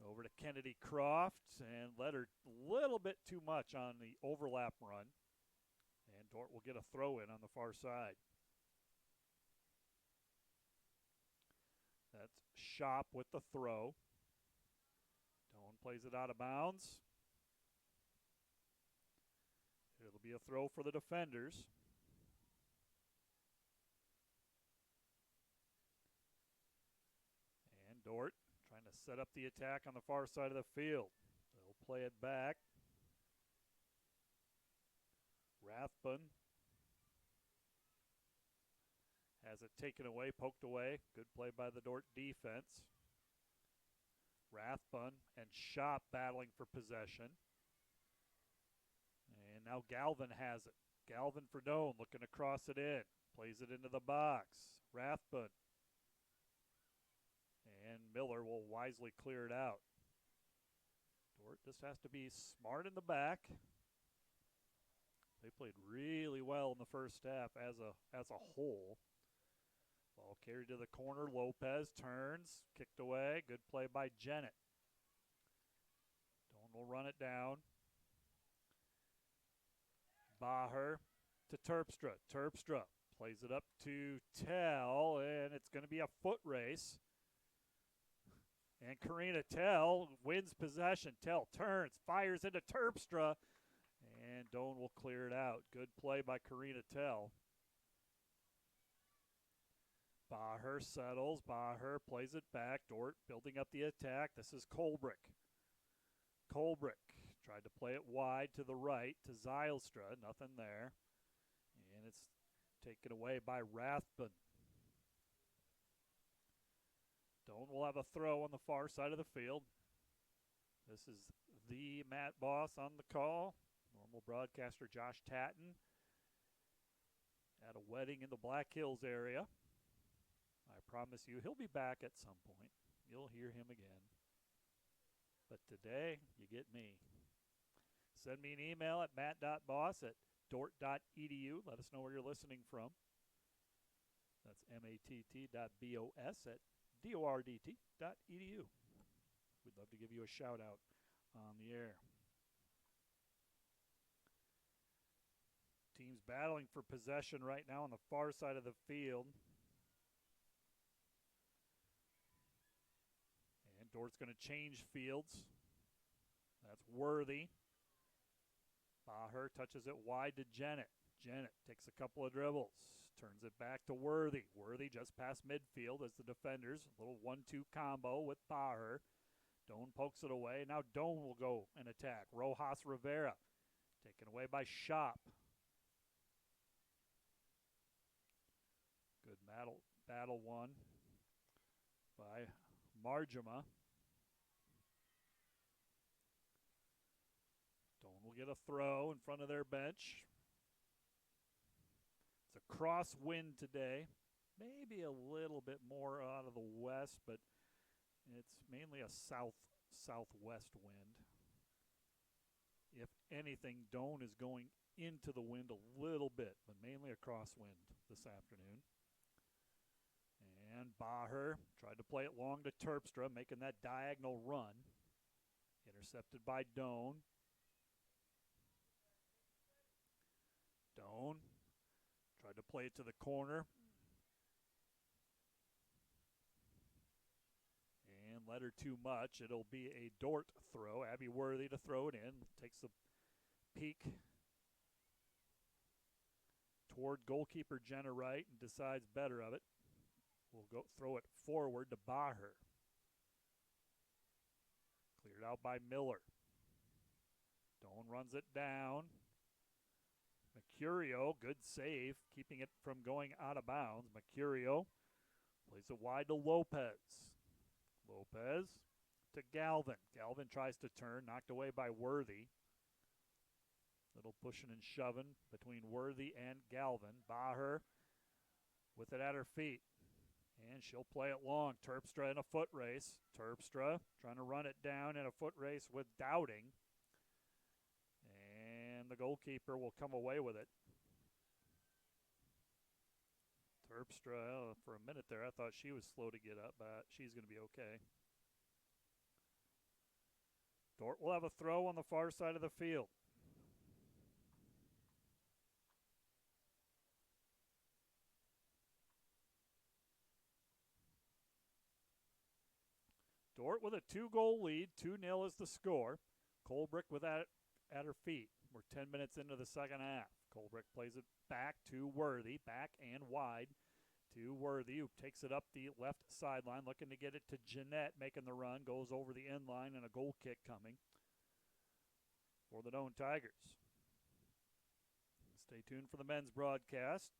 S1: Over to Kennedy Croft and let her a little bit too much on the overlap run. And Dordt will get a throw in on the far side. That's Shop with the throw. Doane plays it out of bounds. It'll be a throw for the Defenders. And Dordt trying to set up the attack on the far side of the field. They'll play it back. Rathbun has it taken away, poked away. Good play by the Dordt defense. Rathbun and Shop battling for possession. And now Galvin has it. Galvin for Doane looking to cross it in. Plays it into the box. Rathbun. And Miller will wisely clear it out. Dordt just has to be smart in the back. They played really well in the first half as a whole. Ball carried to the corner. Lopez turns, kicked away. Good play by Jennett. Doane will run it down. Baher to Terpstra. Terpstra plays it up to Tell, and it's going to be a foot race. And Karina Tell wins possession. Tell turns, fires into Terpstra, and Doane will clear it out. Good play by Karina Tell. Baher settles. Baher plays it back. Dordt building up the attack. This is Colbrick. Colbrick tried to play it wide to the right to Zylstra. Nothing there. And it's taken away by Rathbun. Doane will have a throw on the far side of the field. This is the Matt Boss on the call. Normal broadcaster Josh Tatton at a wedding in the Black Hills area. I promise you he'll be back at some point. You'll hear him again. But today, you get me. Send me an email at matt.boss@dort.edu. Let us know where you're listening from. That's matt.boss@dort.edu. We'd love to give you a shout out on the air. Teams battling for possession right now on the far side of the field. And Dort's going to change fields. That's Worthy. Baher touches it wide to Jennett. Jennett takes a couple of dribbles. Turns it back to Worthy. Worthy just past midfield as the Defenders. A little 1-2 combo with Baher. Doane pokes it away. Now Doane will go and attack. Rojas Rivera. Taken away by Shop. Good battle won by Marjama. Doane will get a throw in front of their bench. It's a crosswind today. Maybe a little bit more out of the west, but it's mainly a southwest wind. If anything, Doane is going into the wind a little bit, but mainly a crosswind this afternoon. And Baher tried to play it long to Terpstra, making that diagonal run. Intercepted by Doane. Doane tried to play it to the corner. And let her too much. It'll be a Dordt throw. Abby Worthy to throw it in. Takes the peek toward goalkeeper Jenna Wright and decides better of it. We'll go throw it forward to Baher. Cleared out by Miller. Doane runs it down. Mercurio, good save, keeping it from going out of bounds. Mercurio plays it wide to Lopez. Lopez to Galvin. Galvin tries to turn, knocked away by Worthy. Little pushing and shoving between Worthy and Galvin. Baher with it at her feet. And she'll play it long. Terpstra in a foot race. Terpstra trying to run it down in a foot race with Dowding. And the goalkeeper will come away with it. Terpstra, for a minute there, I thought she was slow to get up, but she's going to be okay. Dordt will have a throw on the far side of the field. Dordt with a 2-goal lead, 2-0 is the score. Colbrick with that at her feet. We're 10 minutes into the second half. Colbrick plays it back to Worthy, back and wide to Worthy, who takes it up the left sideline, looking to get it to Jeanette, making the run, goes over the end line, and a goal kick coming for the Doane Tigers. Stay tuned for the men's broadcast.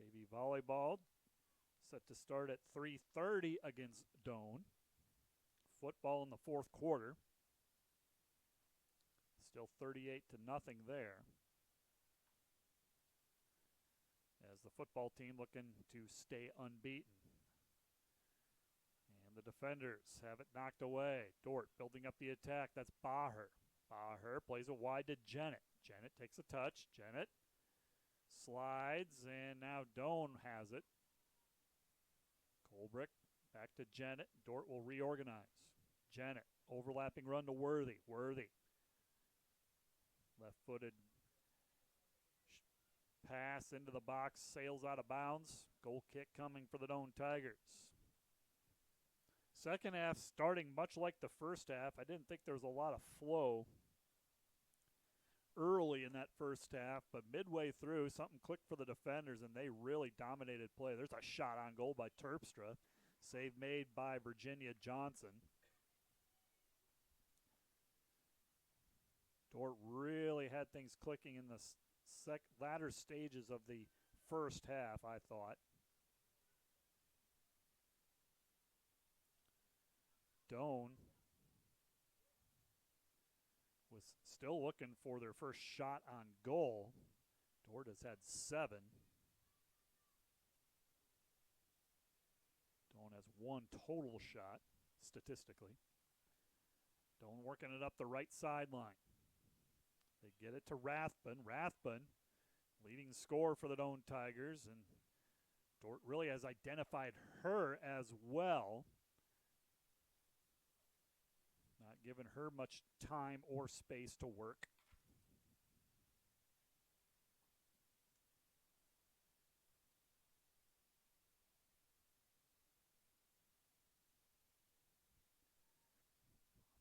S1: JV volleyball set to start at 3:30 against Doane. Football in the fourth quarter. Still 38-0 there. As the football team looking to stay unbeaten. And the defenders have it knocked away. Dordt building up the attack. That's Baher. Baher plays it wide to Jennett. Jennett takes a touch. Jennett slides, and now Doane has it. Colbrick back to Jennett. Dordt will reorganize. Jennett, overlapping run to Worthy. Worthy. Left-footed pass into the box, sails out of bounds. Goal kick coming for the Doane Tigers. Second half starting much like the first half. I didn't think there was a lot of flow early in that first half, but midway through, something clicked for the defenders, and they really dominated play. There's a shot on goal by Terpstra. Save made by Virginia Johnson. Dordt really had things clicking in the latter stages of the first half, I thought. Doane was still looking for their first shot on goal. Dordt has had 7. Doane has 1 total shot, statistically. Doane working it up the right sideline. They get it to Rathbun. Rathbun, leading scorer for the Doane Tigers, and Dordt really has identified her as well. Not giving her much time or space to work.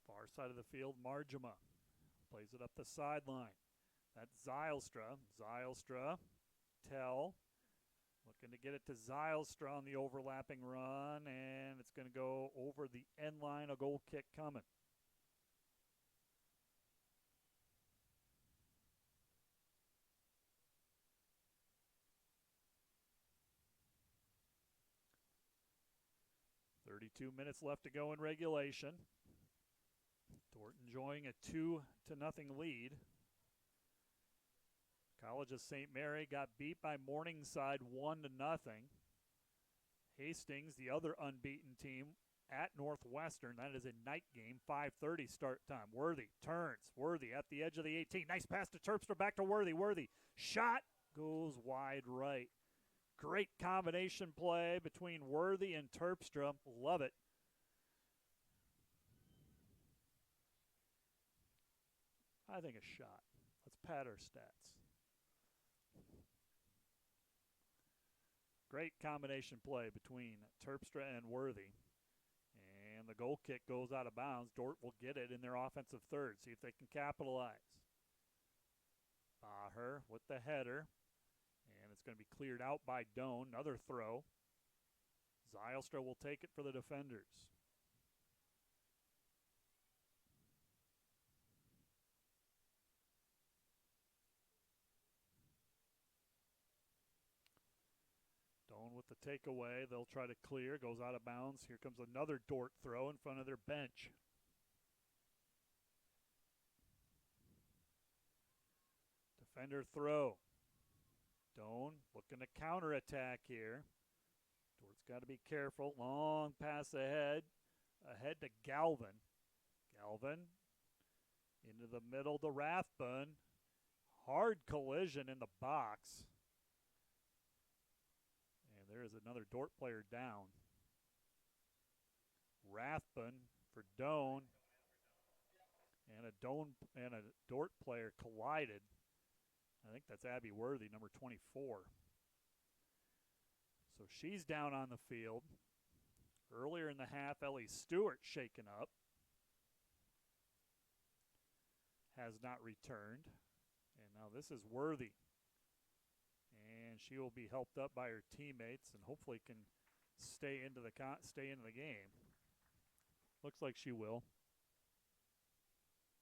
S1: Far side of the field, Margema plays it up the sideline. That's Zylstra. Zylstra, Tell, looking to get it to Zylstra on the overlapping run, and it's going to go over the end line, a goal kick coming. .32 minutes left to go in regulation. Dordt enjoying a 2-0 lead. College of St. Mary got beat by Morningside 1-0. Hastings, the other unbeaten team, at Northwestern. That is a night game, 5:30 start time. Worthy turns. Worthy at the edge of the 18. Nice pass to Terpstra, back to Worthy. Worthy shot goes wide right. Great combination play between Worthy and Terpstra. Love it. I think a shot. Let's pad our stats. Great combination play between Terpstra and Worthy. And the goal kick goes out of bounds. Dordt will get it in their offensive third. See if they can capitalize. Baher with the header. And it's going to be cleared out by Doane. Another throw. Zylstra will take it for the defenders. Doane with the takeaway. They'll try to clear. Goes out of bounds. Here comes another Dordt throw in front of their bench. Defender throw. Doane looking to counterattack here. Dort's got to be careful. Long pass ahead. Ahead to Galvin. Galvin into the middle to Rathbun. Hard collision in the box. And there is another Dordt player down. Rathbun for Doane. And a Dordt player collided. I think that's Abby Worthy, number 24. So she's down on the field. Earlier in the half, Ellie Stewart shaken up. Has not returned. And now this is Worthy. And she will be helped up by her teammates and hopefully can stay into the game. Looks like she will.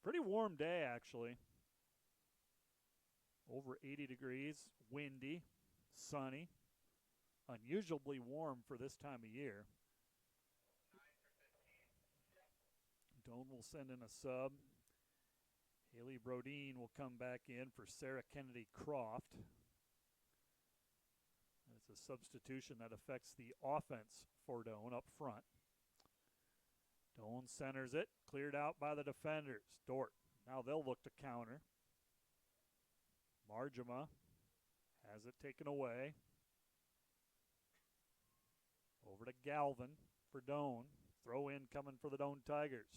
S1: Pretty warm day, actually. Over 80 degrees, windy, sunny, unusually warm for this time of year. Doane will send in a sub. Haley Brodeen will come back in for Sarah Kennedy Croft. It's a substitution that affects the offense for Doane up front. Doane centers it, cleared out by the defenders. Dordt, now they'll look to counter. Marjama has it taken away. Over to Galvin for Doane. Throw in coming for the Doane Tigers.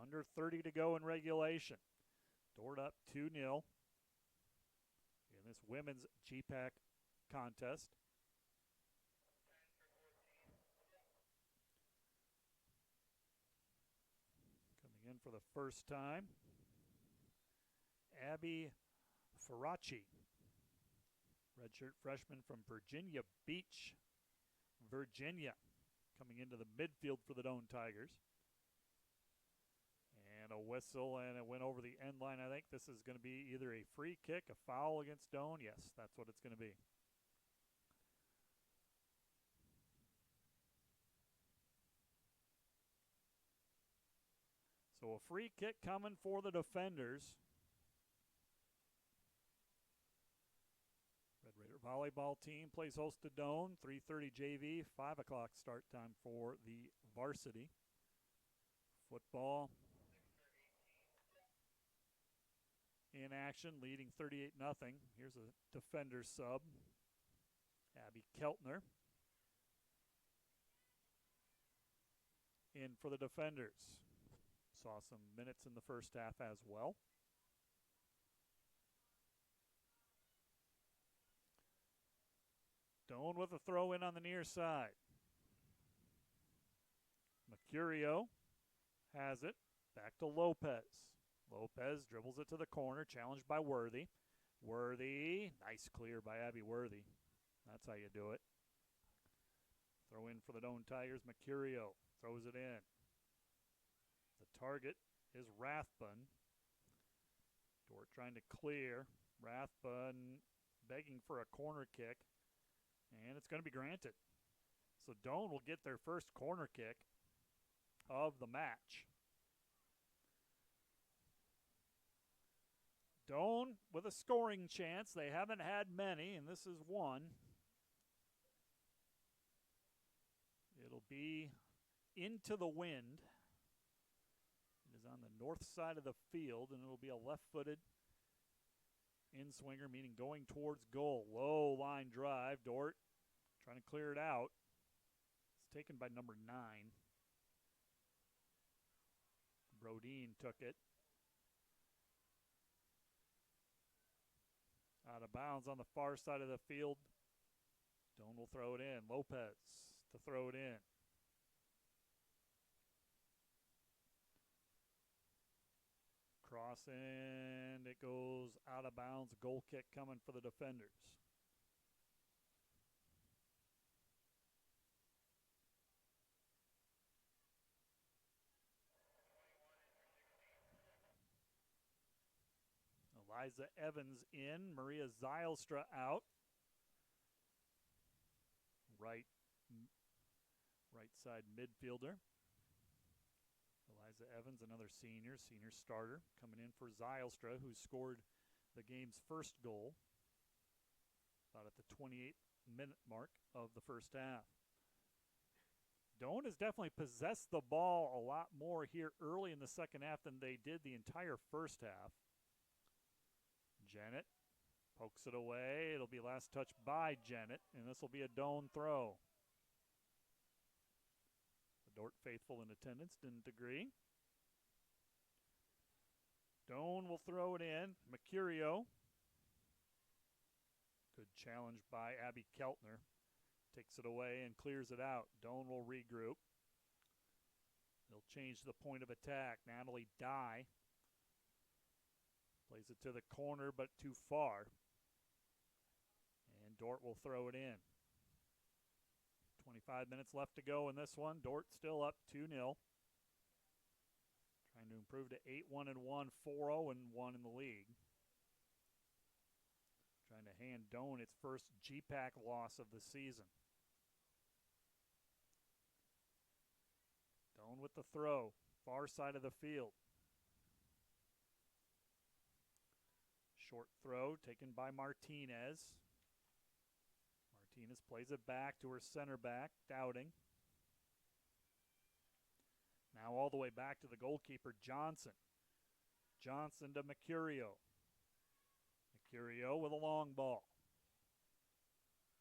S1: Under 30 to go in regulation. Dordt up 2-0 in this women's GPAC contest. Coming in for the first time, Abby Faraci, redshirt freshman from Virginia Beach, Virginia, coming into the midfield for the Doane Tigers. And a whistle, and it went over the end line. I think this is going to be either a free kick, a foul against Doane. Yes, that's what it's going to be. So a free kick coming for the defenders. Red Raider volleyball team plays host to Doane. 3:30 JV, 5 o'clock start time for the varsity. Football in action, leading 38-0. Here's a defender sub, Abby Keltner. In for the defenders. Saw some minutes in the first half as well. Doane with a throw in on the near side. Mercurio has it. Back to Lopez. Lopez dribbles it to the corner, challenged by Worthy. Worthy, nice clear by Abby Worthy. That's how you do it. Throw in for the Doane Tigers. Mercurio throws it in. The target is Rathbun. Dordt trying to clear. Rathbun begging for a corner kick. And it's going to be granted. So Doane will get their first corner kick of the match. Doane with a scoring chance. They haven't had many, and this is one. It'll be into the wind. It is on the north side of the field, and it'll be a left-footed in-swinger, meaning going towards goal. Low line drive. Dordt trying to clear it out. It's taken by number 9. Brodeen took it. Out of bounds on the far side of the field. Doane will throw it in. Lopez to throw it in. Cross and it goes out of bounds. Goal kick coming for the defenders. Eliza Evans in. Maria Zylstra out. Right side midfielder. Eliza Evans, another senior starter, coming in for Zylstra, who scored the game's first goal about at the 28th minute mark of the first half. Doane has definitely possessed the ball a lot more here early in the second half than they did the entire first half. Jennett pokes it away. It'll be last touch by Jennett, and this will be a Doane throw. The Dordt faithful in attendance didn't agree. Doane will throw it in. Mercurio. Good challenge by Abby Keltner. Takes it away and clears it out. Doane will regroup. They'll change the point of attack. Natalie Dye plays it to the corner, but too far. And Dordt will throw it in. 25 minutes left to go in this one. Dordt still up 2-0. Trying to improve to 8-1-1, 4-0-1 in the league. Trying to hand Doane its first GPAC loss of the season. Doane with the throw, far side of the field. Short throw taken by Martinez. Martinez plays it back to her center back, Dowding. Now all the way back to the goalkeeper, Johnson. Johnson to Mercurio. Mercurio with a long ball.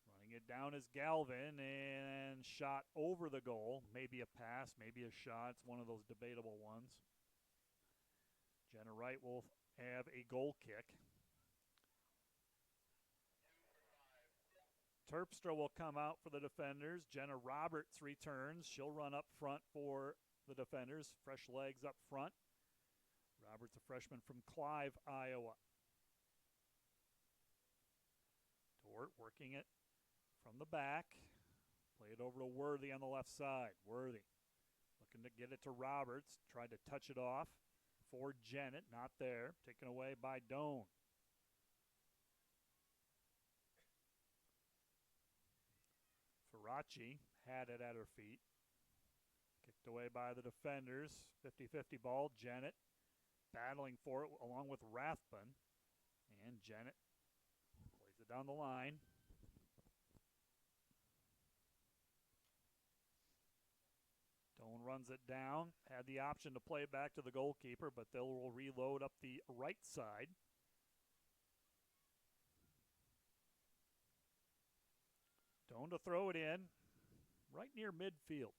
S1: Running it down is Galvin, and shot over the goal. Maybe a pass, maybe a shot. It's one of those debatable ones. Jenna Wright will have a goal kick. Terpstra will come out for the defenders. Jenna Roberts returns. She'll run up front for the defenders. Fresh legs up front. Roberts, a freshman from Clive, Iowa. Dordt working it from the back. Play it over to Worthy on the left side. Worthy looking to get it to Roberts. Tried to touch it off for Jennett. Not there. Taken away by Doane. Faraci had it at her feet. Kicked away by the defenders. 50-50 ball. Jennett battling for it along with Rathbun. And Jennett plays it down the line. Doane runs it down. Had the option to play it back to the goalkeeper, but they will reload up the right side. Doane to throw it in right near midfield.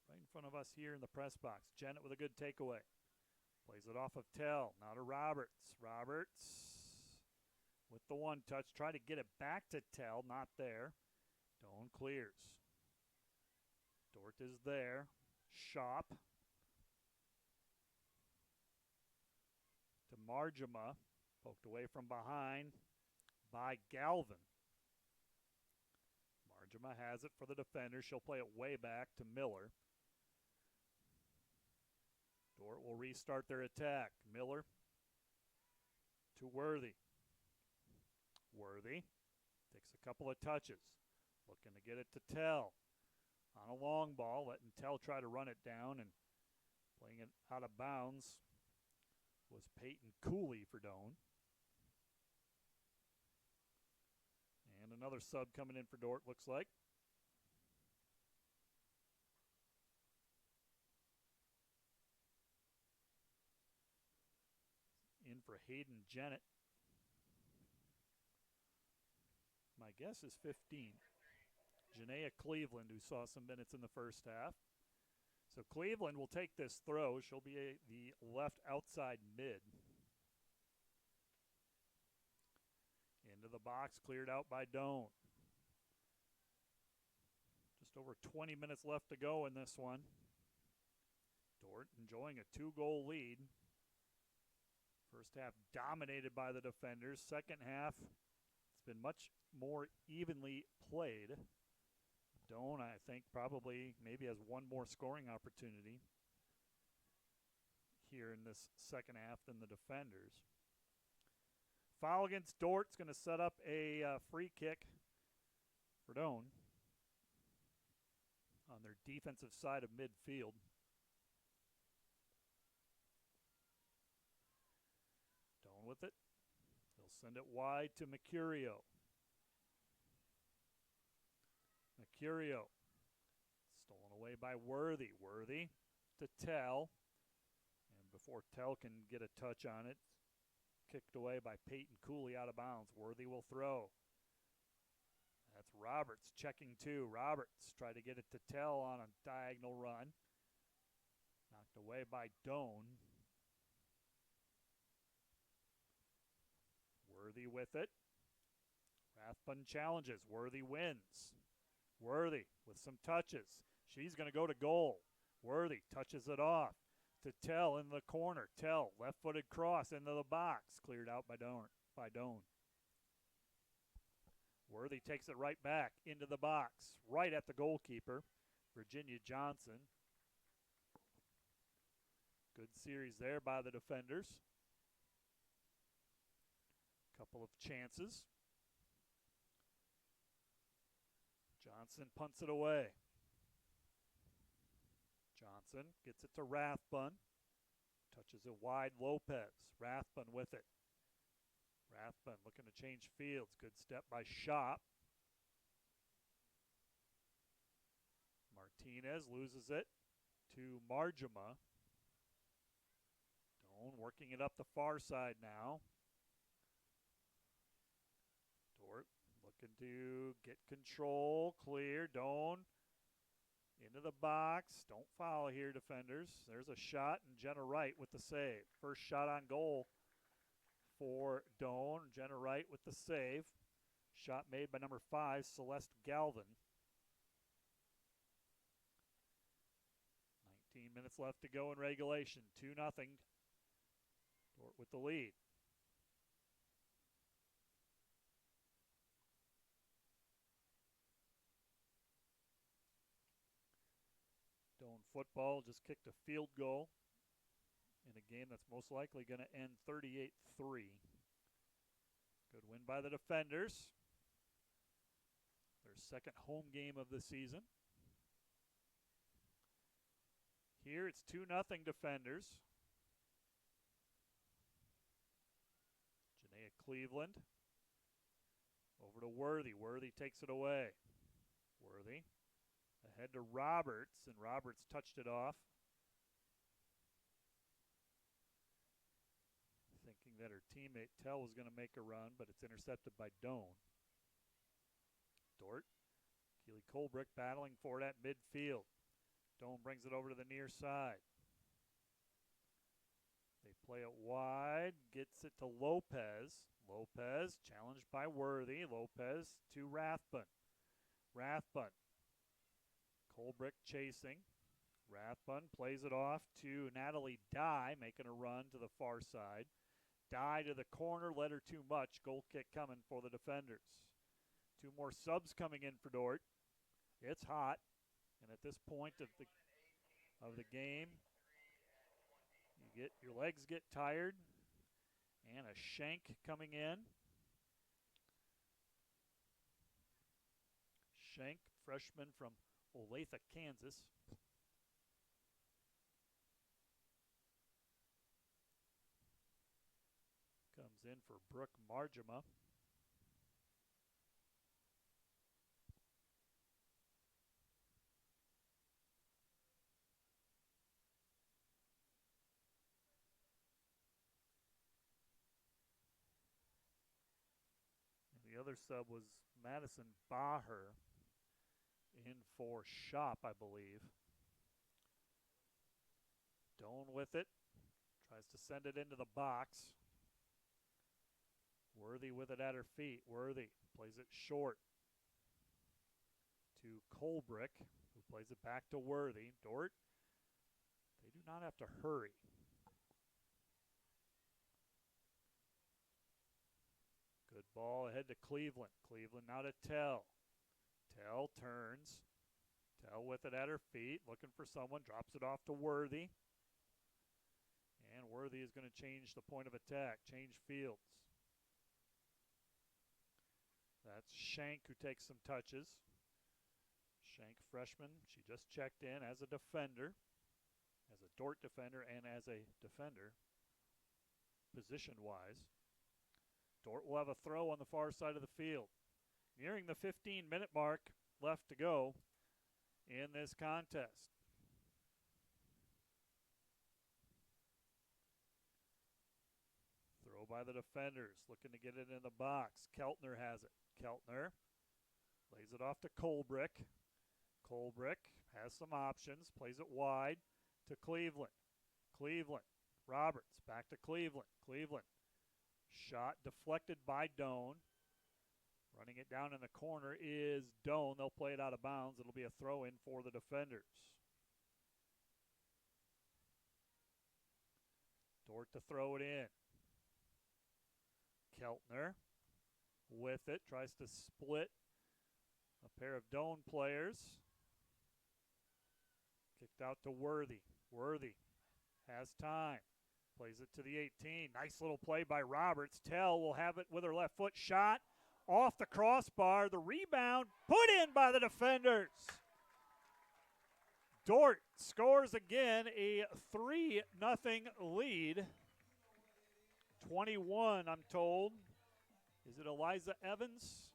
S1: Right in front of us here in the press box. Jennett with a good takeaway. Plays it off of Tell. Now to Roberts. Roberts with the one touch. Try to get it back to Tell. Not there. Doane clears. Dordt is there. Shop. To Marjama. Poked away from behind by Galvin. Marjama has it for the defender. She'll play it way back to Miller. Dordt will restart their attack. Miller to Worthy. Worthy takes a couple of touches. Looking to get it to Tell. On a long ball, letting Tell try to run it down, and playing it out of bounds was Peyton Cooley for Doane. And another sub coming in for Dordt, looks like. In for Hayden Jennett. My guess is 15. Janaea Cleveland, who saw some minutes in the first half. So Cleveland will take this throw. She'll be the left outside mid. Into the box, cleared out by Doane. Just over 20 minutes left to go in this one. Dordt enjoying a 2-goal lead. First half dominated by the defenders. Second half, it's been much more evenly played. Doane, I think, probably maybe has one more scoring opportunity here in this second half than the defenders. Foul against Dordt's going to set up a free kick for Doane on their defensive side of midfield. Doane with it. They'll send it wide to Mercurio. Mercurio stolen away by Worthy. Worthy to Tell. And before Tell can get a touch on it, kicked away by Peyton Cooley out of bounds. Worthy will throw. That's Roberts checking too. Roberts tried to get it to Tell on a diagonal run. Knocked away by Doane. Worthy with it. Rathbun challenges. Worthy wins. Worthy with some touches. She's going to go to goal. Worthy touches it off to Tell in the corner. Tell, left-footed cross into the box. Cleared out by Doane. Worthy takes it right back into the box. Right at the goalkeeper, Virginia Johnson. Good series there by the defenders. Couple of chances. Johnson punts it away. Johnson gets it to Rathbun. Touches it wide, Lopez. Rathbun with it. Rathbun looking to change fields. Good step by Shop. Martinez loses it to Marjama. Doane working it up the far side now. Dordt looking to get control. Clear. Doane into the box. Don't foul here, defenders. There's a shot, and Jenna Wright with the save. First shot on goal for Doane. Jenna Wright with the save. Shot made by number 5, Celeste Galvin. 19 minutes left to go in regulation. 2-0. Dordt with the lead. Doane football just kicked a field goal in a game that's most likely going to end 38-3. Good win by the defenders. Their second home game of the season. Here it's 2-0 defenders. Janaea Cleveland over to Worthy. Worthy takes it away. Worthy ahead to Roberts, and Roberts touched it off. Thinking that her teammate Tell was going to make a run, but it's intercepted by Doane. Dordt, Keely Colbrick battling for it at midfield. Doane brings it over to the near side. They play it wide, gets it to Lopez. Lopez challenged by Worthy. Lopez to Rathbun. Rathbun. Colbrick chasing. Rathbun plays it off to Natalie Dye, making a run to the far side. Dye to the corner, led her too much. Goal kick coming for the defenders. 2 more subs coming in for Dordt. It's hot, and at this point of the game, your legs get tired, and a shank coming in. Shank, freshman from Olathe, Kansas. Comes in for Brooke Marjama. And the other sub was Madison Baher in for Shop, I believe. Doane with it. Tries to send it into the box. Worthy with it at her feet. Worthy plays it short to Colbrick, who plays it back to Worthy. Dordt, they do not have to hurry. Good ball ahead to Cleveland. Cleveland now to Tell. Tell turns. Tell with it at her feet, looking for someone, drops it off to Worthy. And Worthy is going to change the point of attack, change fields. That's Shank who takes some touches. Shank, freshman, she just checked in as a defender, as a Dordt defender and as a defender, position-wise. Dordt will have a throw on the far side of the field. Nearing the 15-minute mark left to go in this contest. Throw by the defenders, looking to get it in the box. Keltner has it. Keltner lays it off to Colbrick. Colbrick has some options, plays it wide to Cleveland. Cleveland, Roberts, back to Cleveland. Cleveland, shot deflected by Doane. Running it down in the corner is Doane. They'll play it out of bounds. It'll be a throw-in for the defenders. Dordt to throw it in. Keltner with it, tries to split a pair of Doane players. Kicked out to Worthy. Worthy has time. Plays it to the 18. Nice little play by Roberts. Tell will have it with her left foot. Shot off the crossbar. The rebound put in by the defenders. Dordt scores again, a 3-0 lead. 21, I'm told. Is it Eliza Evans?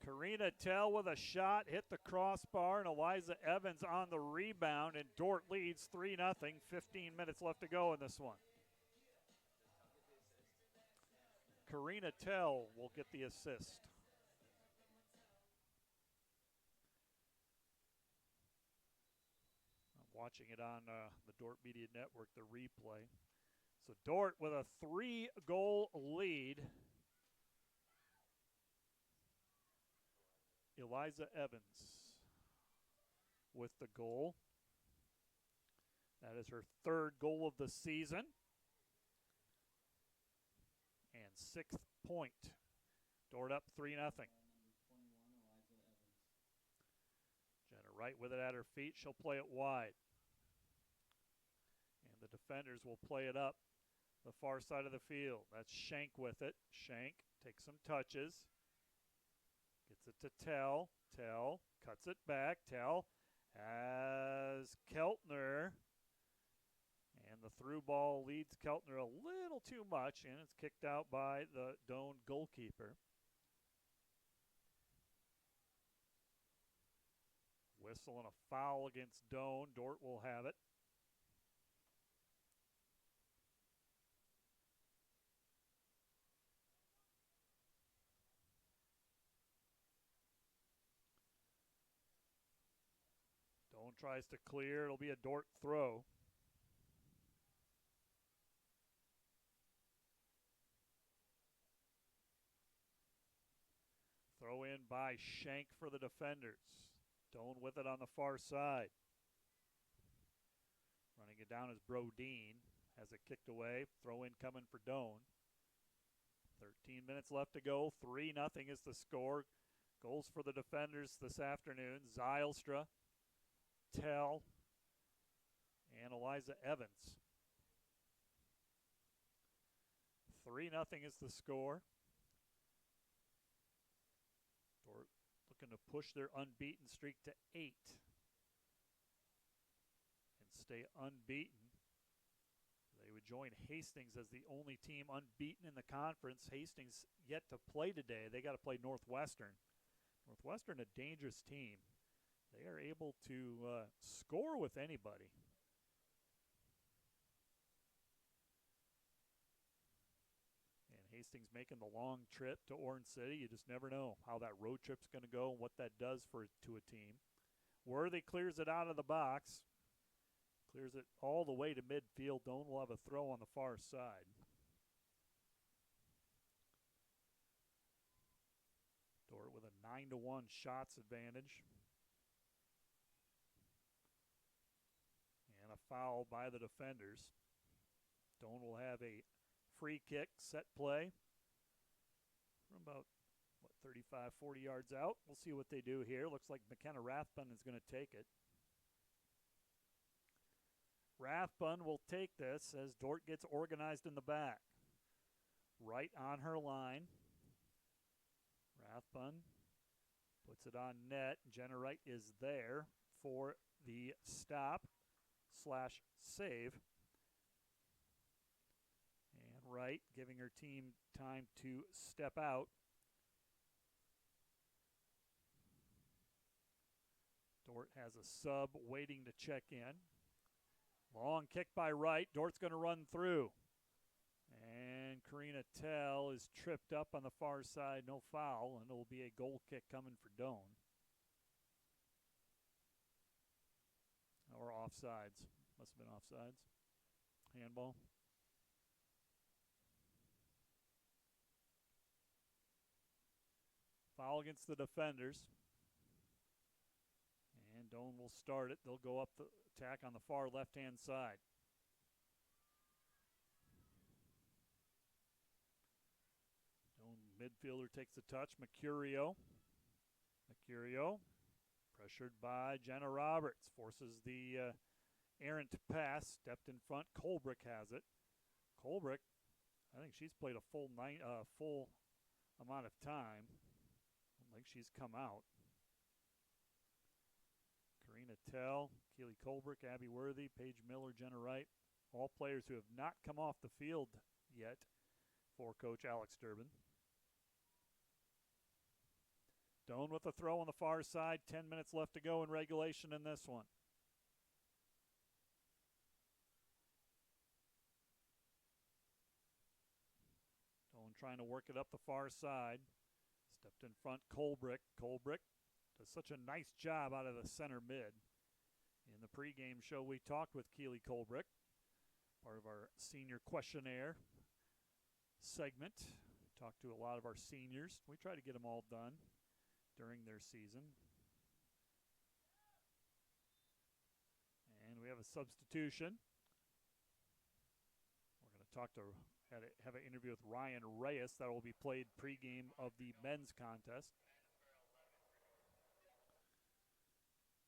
S1: Karina Tell with a shot, hit the crossbar, and Eliza Evans on the rebound, and Dordt leads 3-0, 15 minutes left to go in this one. Karina Tell will get the assist. I'm watching it on the Dordt Media Network, the replay. So Dordt with a 3-goal lead. Eliza Evans with the goal. That is her third goal of the season. And 6th point. Dordt up 3-0. Jenna Wright with it at her feet. She'll play it wide. And the defenders will play it up the far side of the field. That's Shank with it. Shank takes some touches. Gets it to Tell. Tell cuts it back. Tell has Keltner. And the through ball leads Keltner a little too much, and it's kicked out by the Doane goalkeeper. Whistle and a foul against Doane. Dordt will have it. Doane tries to clear. It'll be a Dordt throw. Throw in by Shank for the defenders. Doane with it on the far side. Running it down is Brodeen. Has it kicked away. Throw in coming for Doane. 13 minutes left to go. 3-0 is the score. Goals for the defenders this afternoon. Zylstra, Tell, and Eliza Evans. 3-0 is the score. Dordt looking to push their unbeaten streak to 8 and stay unbeaten. They would join Hastings as the only team unbeaten in the conference. Hastings yet to play today. They got to play Northwestern. Northwestern, a dangerous team. They are able to score with anybody. Hastings making the long trip to Orange City. You just never know how that road trip's going to go and what that does to a team. Worthy clears it out of the box. Clears it all the way to midfield. Doane will have a throw on the far side. 9-1 shots advantage. And a foul by the defenders. Doane will have a free kick, set play from about 35, 40 yards out. We'll see what they do here. Looks like McKenna Rathbun is going to take it. Rathbun will take this as Dordt gets organized in the back. Right on her line. Rathbun puts it on net. Jenna Wright is there for the stop/save. And Wright giving her team time to step out. Dordt has a sub waiting to check in. Long kick by Wright. Dort's going to run through. And Karina Tell is tripped up on the far side. No foul, and it will be a goal kick coming for Doane. Or offsides. Must have been offsides. Handball. Foul against the defenders. And Doane will start it. They'll go up the attack on the far left-hand side. Doane midfielder takes the touch. Mercurio. Pressured by Jenna Roberts. Forces the errant pass. Stepped in front. Colbrick has it. Colbrick, I think she's played a full amount of time. I don't think she's come out. Karina Tell, Keely Colbrick, Abby Worthy, Paige Miller, Jenna Wright, all players who have not come off the field yet for Coach Alex Durbin. Doane with a throw on the far side, 10 minutes left to go in regulation in this one. Doane trying to work it up the far side. Stepped in front, Colbrick. Colbrick does such a nice job out of the center mid. In the pregame show, we talked with Keely Colbrick, part of our senior questionnaire segment. Talked to a lot of our seniors. We try to get them all done during their season. And we have a substitution. We're going to talk to have an interview with Ryan Reyes that will be played pregame of the men's contest.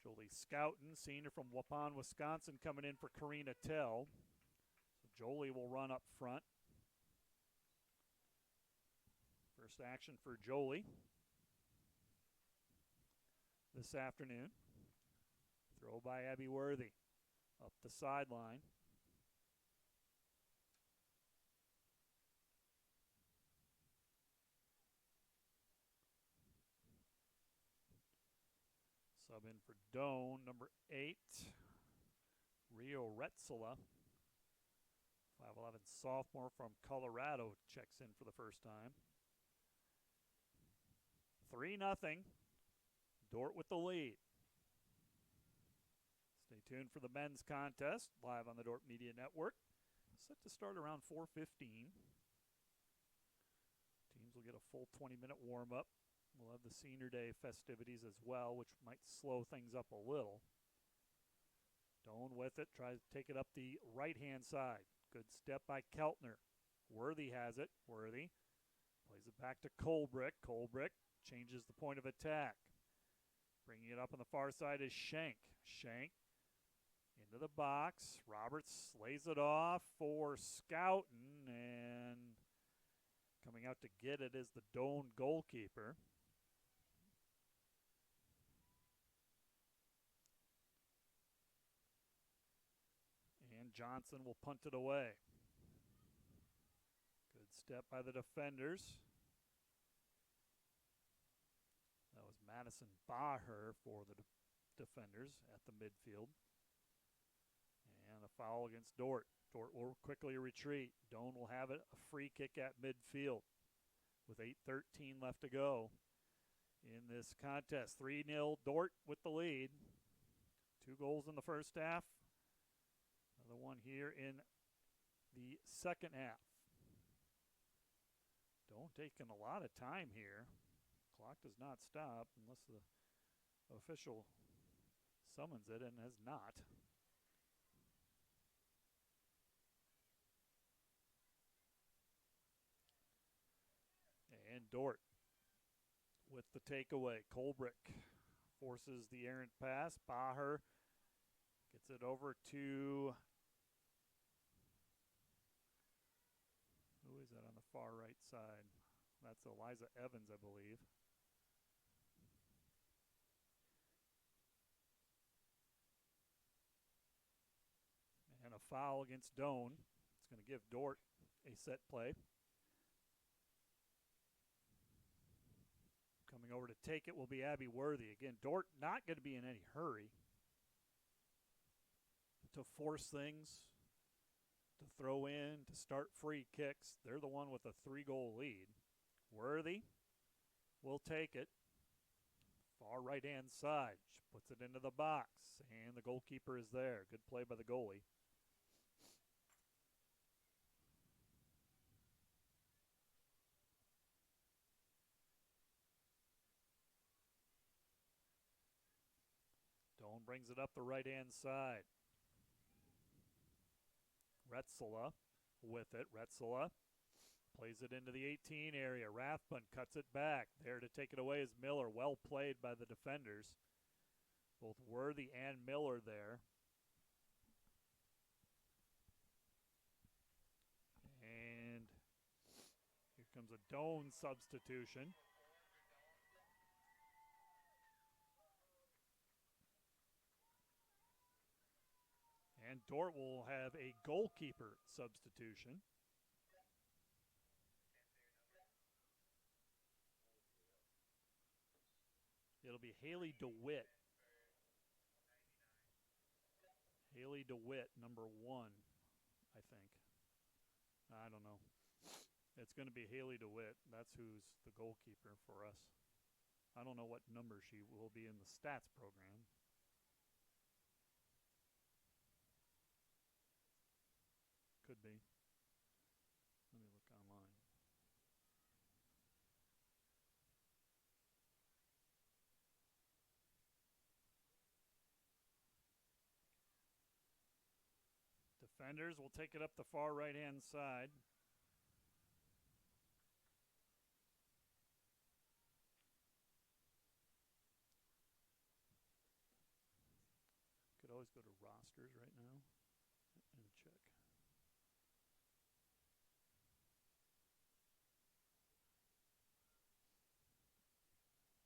S1: Jolie Scouten, senior from Waupun, Wisconsin, coming in for Karina Tell. So Jolie will run up front. First action for Jolie this afternoon. Throw by Abby Worthy up the sideline. Sub in for Doane, number 8, Rio Retzela. 5'11" sophomore from Colorado checks in for the first time. 3-0. Dordt with the lead. Stay tuned for the men's contest live on the Dordt Media Network. Set to start around 4:15. Teams will get a full 20-minute warm-up. We'll have the senior day festivities as well, which might slow things up a little. Doane with it, tries to take it up the right-hand side. Good step by Keltner. Worthy has it. Worthy plays it back to Colbrick. Colbrick changes the point of attack. Bringing it up on the far side is Schenk. Schenk into the box. Roberts slays it off for Scouten, and coming out to get it is the Doane goalkeeper. And Johnson will punt it away. Good step by the defenders. That was Madison Baher for the defenders at the midfield. And a foul against Dordt. Dordt will quickly retreat. Doane will have it, a free kick at midfield with 8:13 left to go in this contest. 3-0 Dordt with the lead. 2 goals in the first half. Another one here in the second half. Doane taking a lot of time here. Clock does not stop unless the official summons it, and has not. And Dordt with the takeaway. Colbrick forces the errant pass. Baher gets it over to, who is that on the far right side? That's Eliza Evans, I believe. And a foul against Doane. It's going to give Dordt a set play. Coming over to take it will be Abby Worthy. Again, Dordt not going to be in any hurry to force things, to throw in, to start free kicks. They're the one with a 3-goal lead. Worthy will take it. Far right-hand side. She puts it into the box, and the goalkeeper is there. Good play by the goalie. Doane brings it up the right-hand side. Retzela with it. Retzela plays it into the 18 area. Rathbun cuts it back. There to take it away is Miller. Well played by the defenders. Both Worthy and Miller there. And here comes a Doane substitution. And Dordt will have a goalkeeper substitution. It'll be Haley DeWitt. Haley DeWitt, number 1, I think. I don't know. It's going to be Haley DeWitt. That's who's the goalkeeper for us. I don't know what number she will be in the stats program. Could be. Let me look online. Defenders will take it up the far right-hand side. Could always go to rosters right now and check.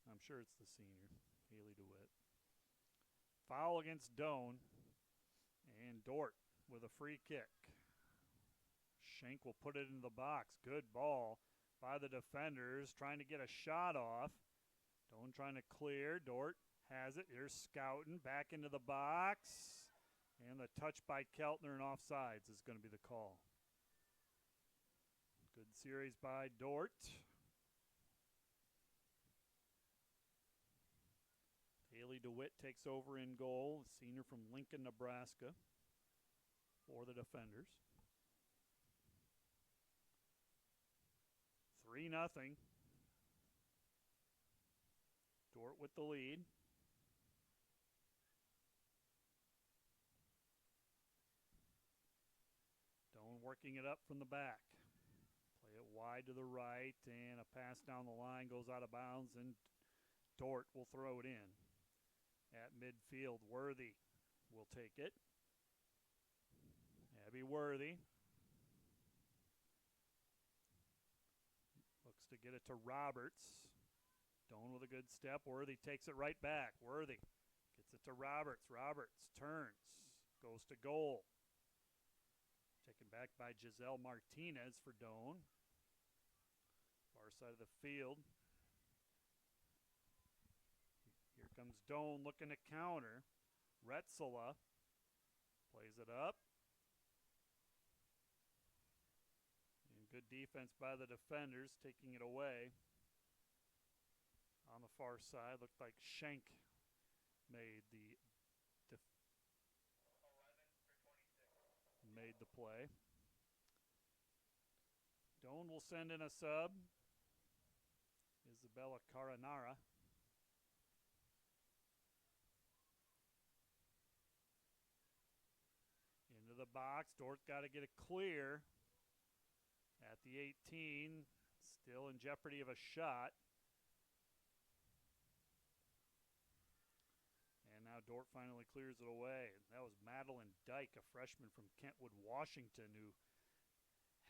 S1: I'm sure it's the senior, Haley DeWitt. Foul against Doane, and Dordt with a free kick. Schenk will put it into the box. Good ball by the defenders, trying to get a shot off. Doane trying to clear. Dordt has it. Here's Scouten back into the box. And the touch by Keltner and offsides is going to be the call. Good series by Dordt. Haley DeWitt takes over in goal, senior from Lincoln, Nebraska, for the defenders. 3-0. Dordt with the lead. Doane working it up from the back. Play it wide to the right, and a pass down the line goes out of bounds, and Dordt will throw it in. At midfield, Worthy will take it. Abby Worthy looks to get it to Roberts. Doane with a good step. Worthy takes it right back. Worthy gets it to Roberts. Roberts turns, goes to goal. Taken back by Giselle Martinez for Doane. Far side of the field. Here comes Doane looking to counter. Retzela plays it up. And good defense by the defenders, taking it away. On the far side, looked like Schenk made the play. Doane will send in a sub. Isabella Caranara. Into the box. Dordt got to get it clear at the 18. Still in jeopardy of a shot. And now Dordt finally clears it away. That was Madeline Dyke, a freshman from Kentwood, Washington, who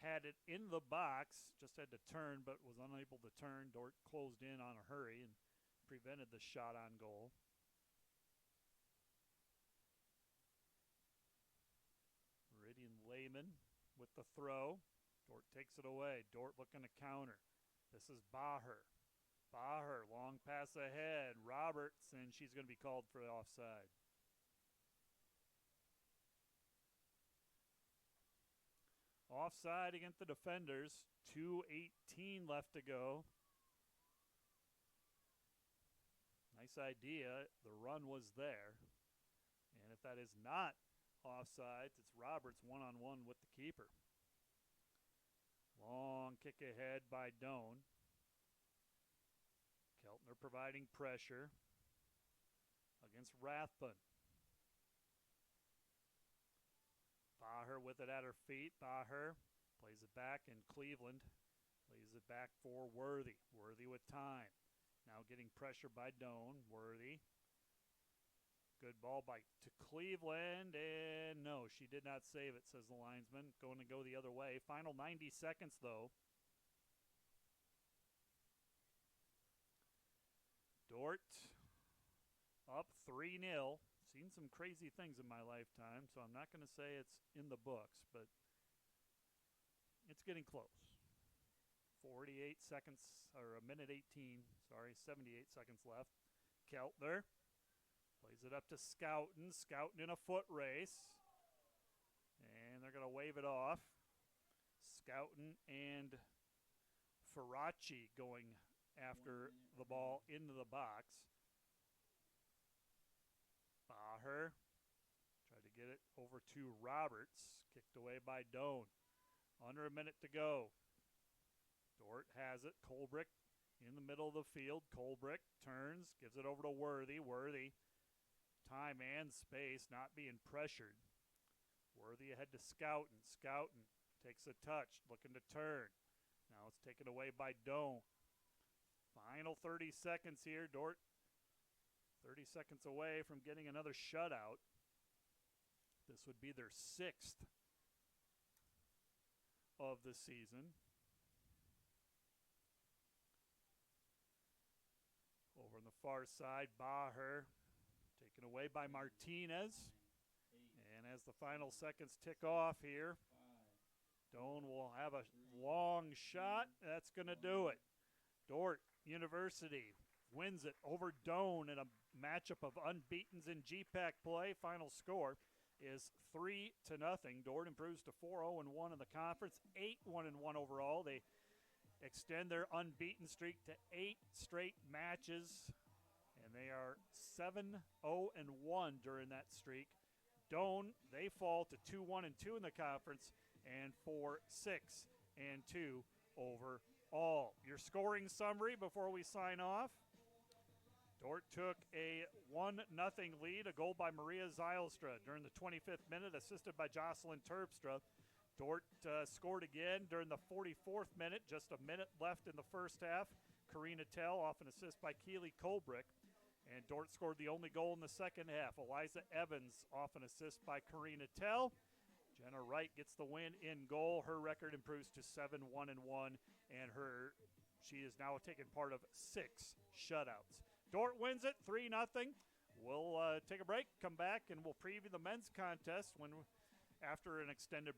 S1: had it in the box, just had to turn, but was unable to turn. Dordt closed in on a hurry and prevented the shot on goal. Meridian Lehman with the throw. Dordt takes it away. Dordt looking to counter. This is Baher. Baher, long pass ahead. Roberts, and she's going to be called for the offside. Offside against the defenders. 2:18 left to go. Nice idea. The run was there. And if that is not offside, it's Roberts one-on-one with the keeper. Long kick ahead by Doane. Keltner providing pressure against Rathbun. Baher with it at her feet. Baher plays it back, and Cleveland lays it back for Worthy. Worthy with time. Now getting pressure by Doane. Worthy. Good ball to Cleveland, and no, she did not save it, says the linesman. Going to go the other way. Final 90 seconds, though. Dordt up 3-0. Seen some crazy things in my lifetime, so I'm not going to say it's in the books, but it's getting close. 48 seconds, or a minute 18, 78 seconds left. Keltner plays it up to Scouten. Scouten in a foot race. And they're going to wave it off. Scouten and Faraci going after the ball into the box. Baher tried to get it over to Roberts. Kicked away by Doane. Under a minute to go. Dordt has it. Colbrick in the middle of the field. Colbrick turns, gives it over to Worthy. Worthy, time and space, not being pressured. Worthy ahead to Scouten. Scouten takes a touch, looking to turn. Now it's taken away by Doane. Final 30 seconds here. Dordt 30 seconds away from getting another shutout. This would be their 6th of the season. Over on the far side, Baher taken away by Martinez. And as the final seconds tick off here, Doane will have a long shot. That's going to do it. Dordt University wins it over Doane in a matchup of unbeatens in GPAC play. Final score is 3-0. Dordt improves to 4-0-1 in the conference, 8-1-1 overall. They extend their unbeaten streak to 8 straight matches, and they are 7-0-1 during that streak. Doane, they fall to 2-1-2 in the conference and 4-6-2 overall. Your scoring summary before we sign off. Dordt took a 1-0 lead, a goal by Maria Zylstra during the 25th minute, assisted by Jocelyn Terpstra. Dordt scored again during the 44th minute, just a minute left in the first half. Karina Tell off an assist by Keely Colbrick. And Dordt scored the only goal in the second half. Eliza Evans off an assist by Karina Tell. Jenna Wright gets the win in goal. Her record improves to 7-1-1, and she is now taking part of 6 shutouts. Dordt wins it 3-0. We'll take a break, come back, and we'll preview the men's contest after an extended break.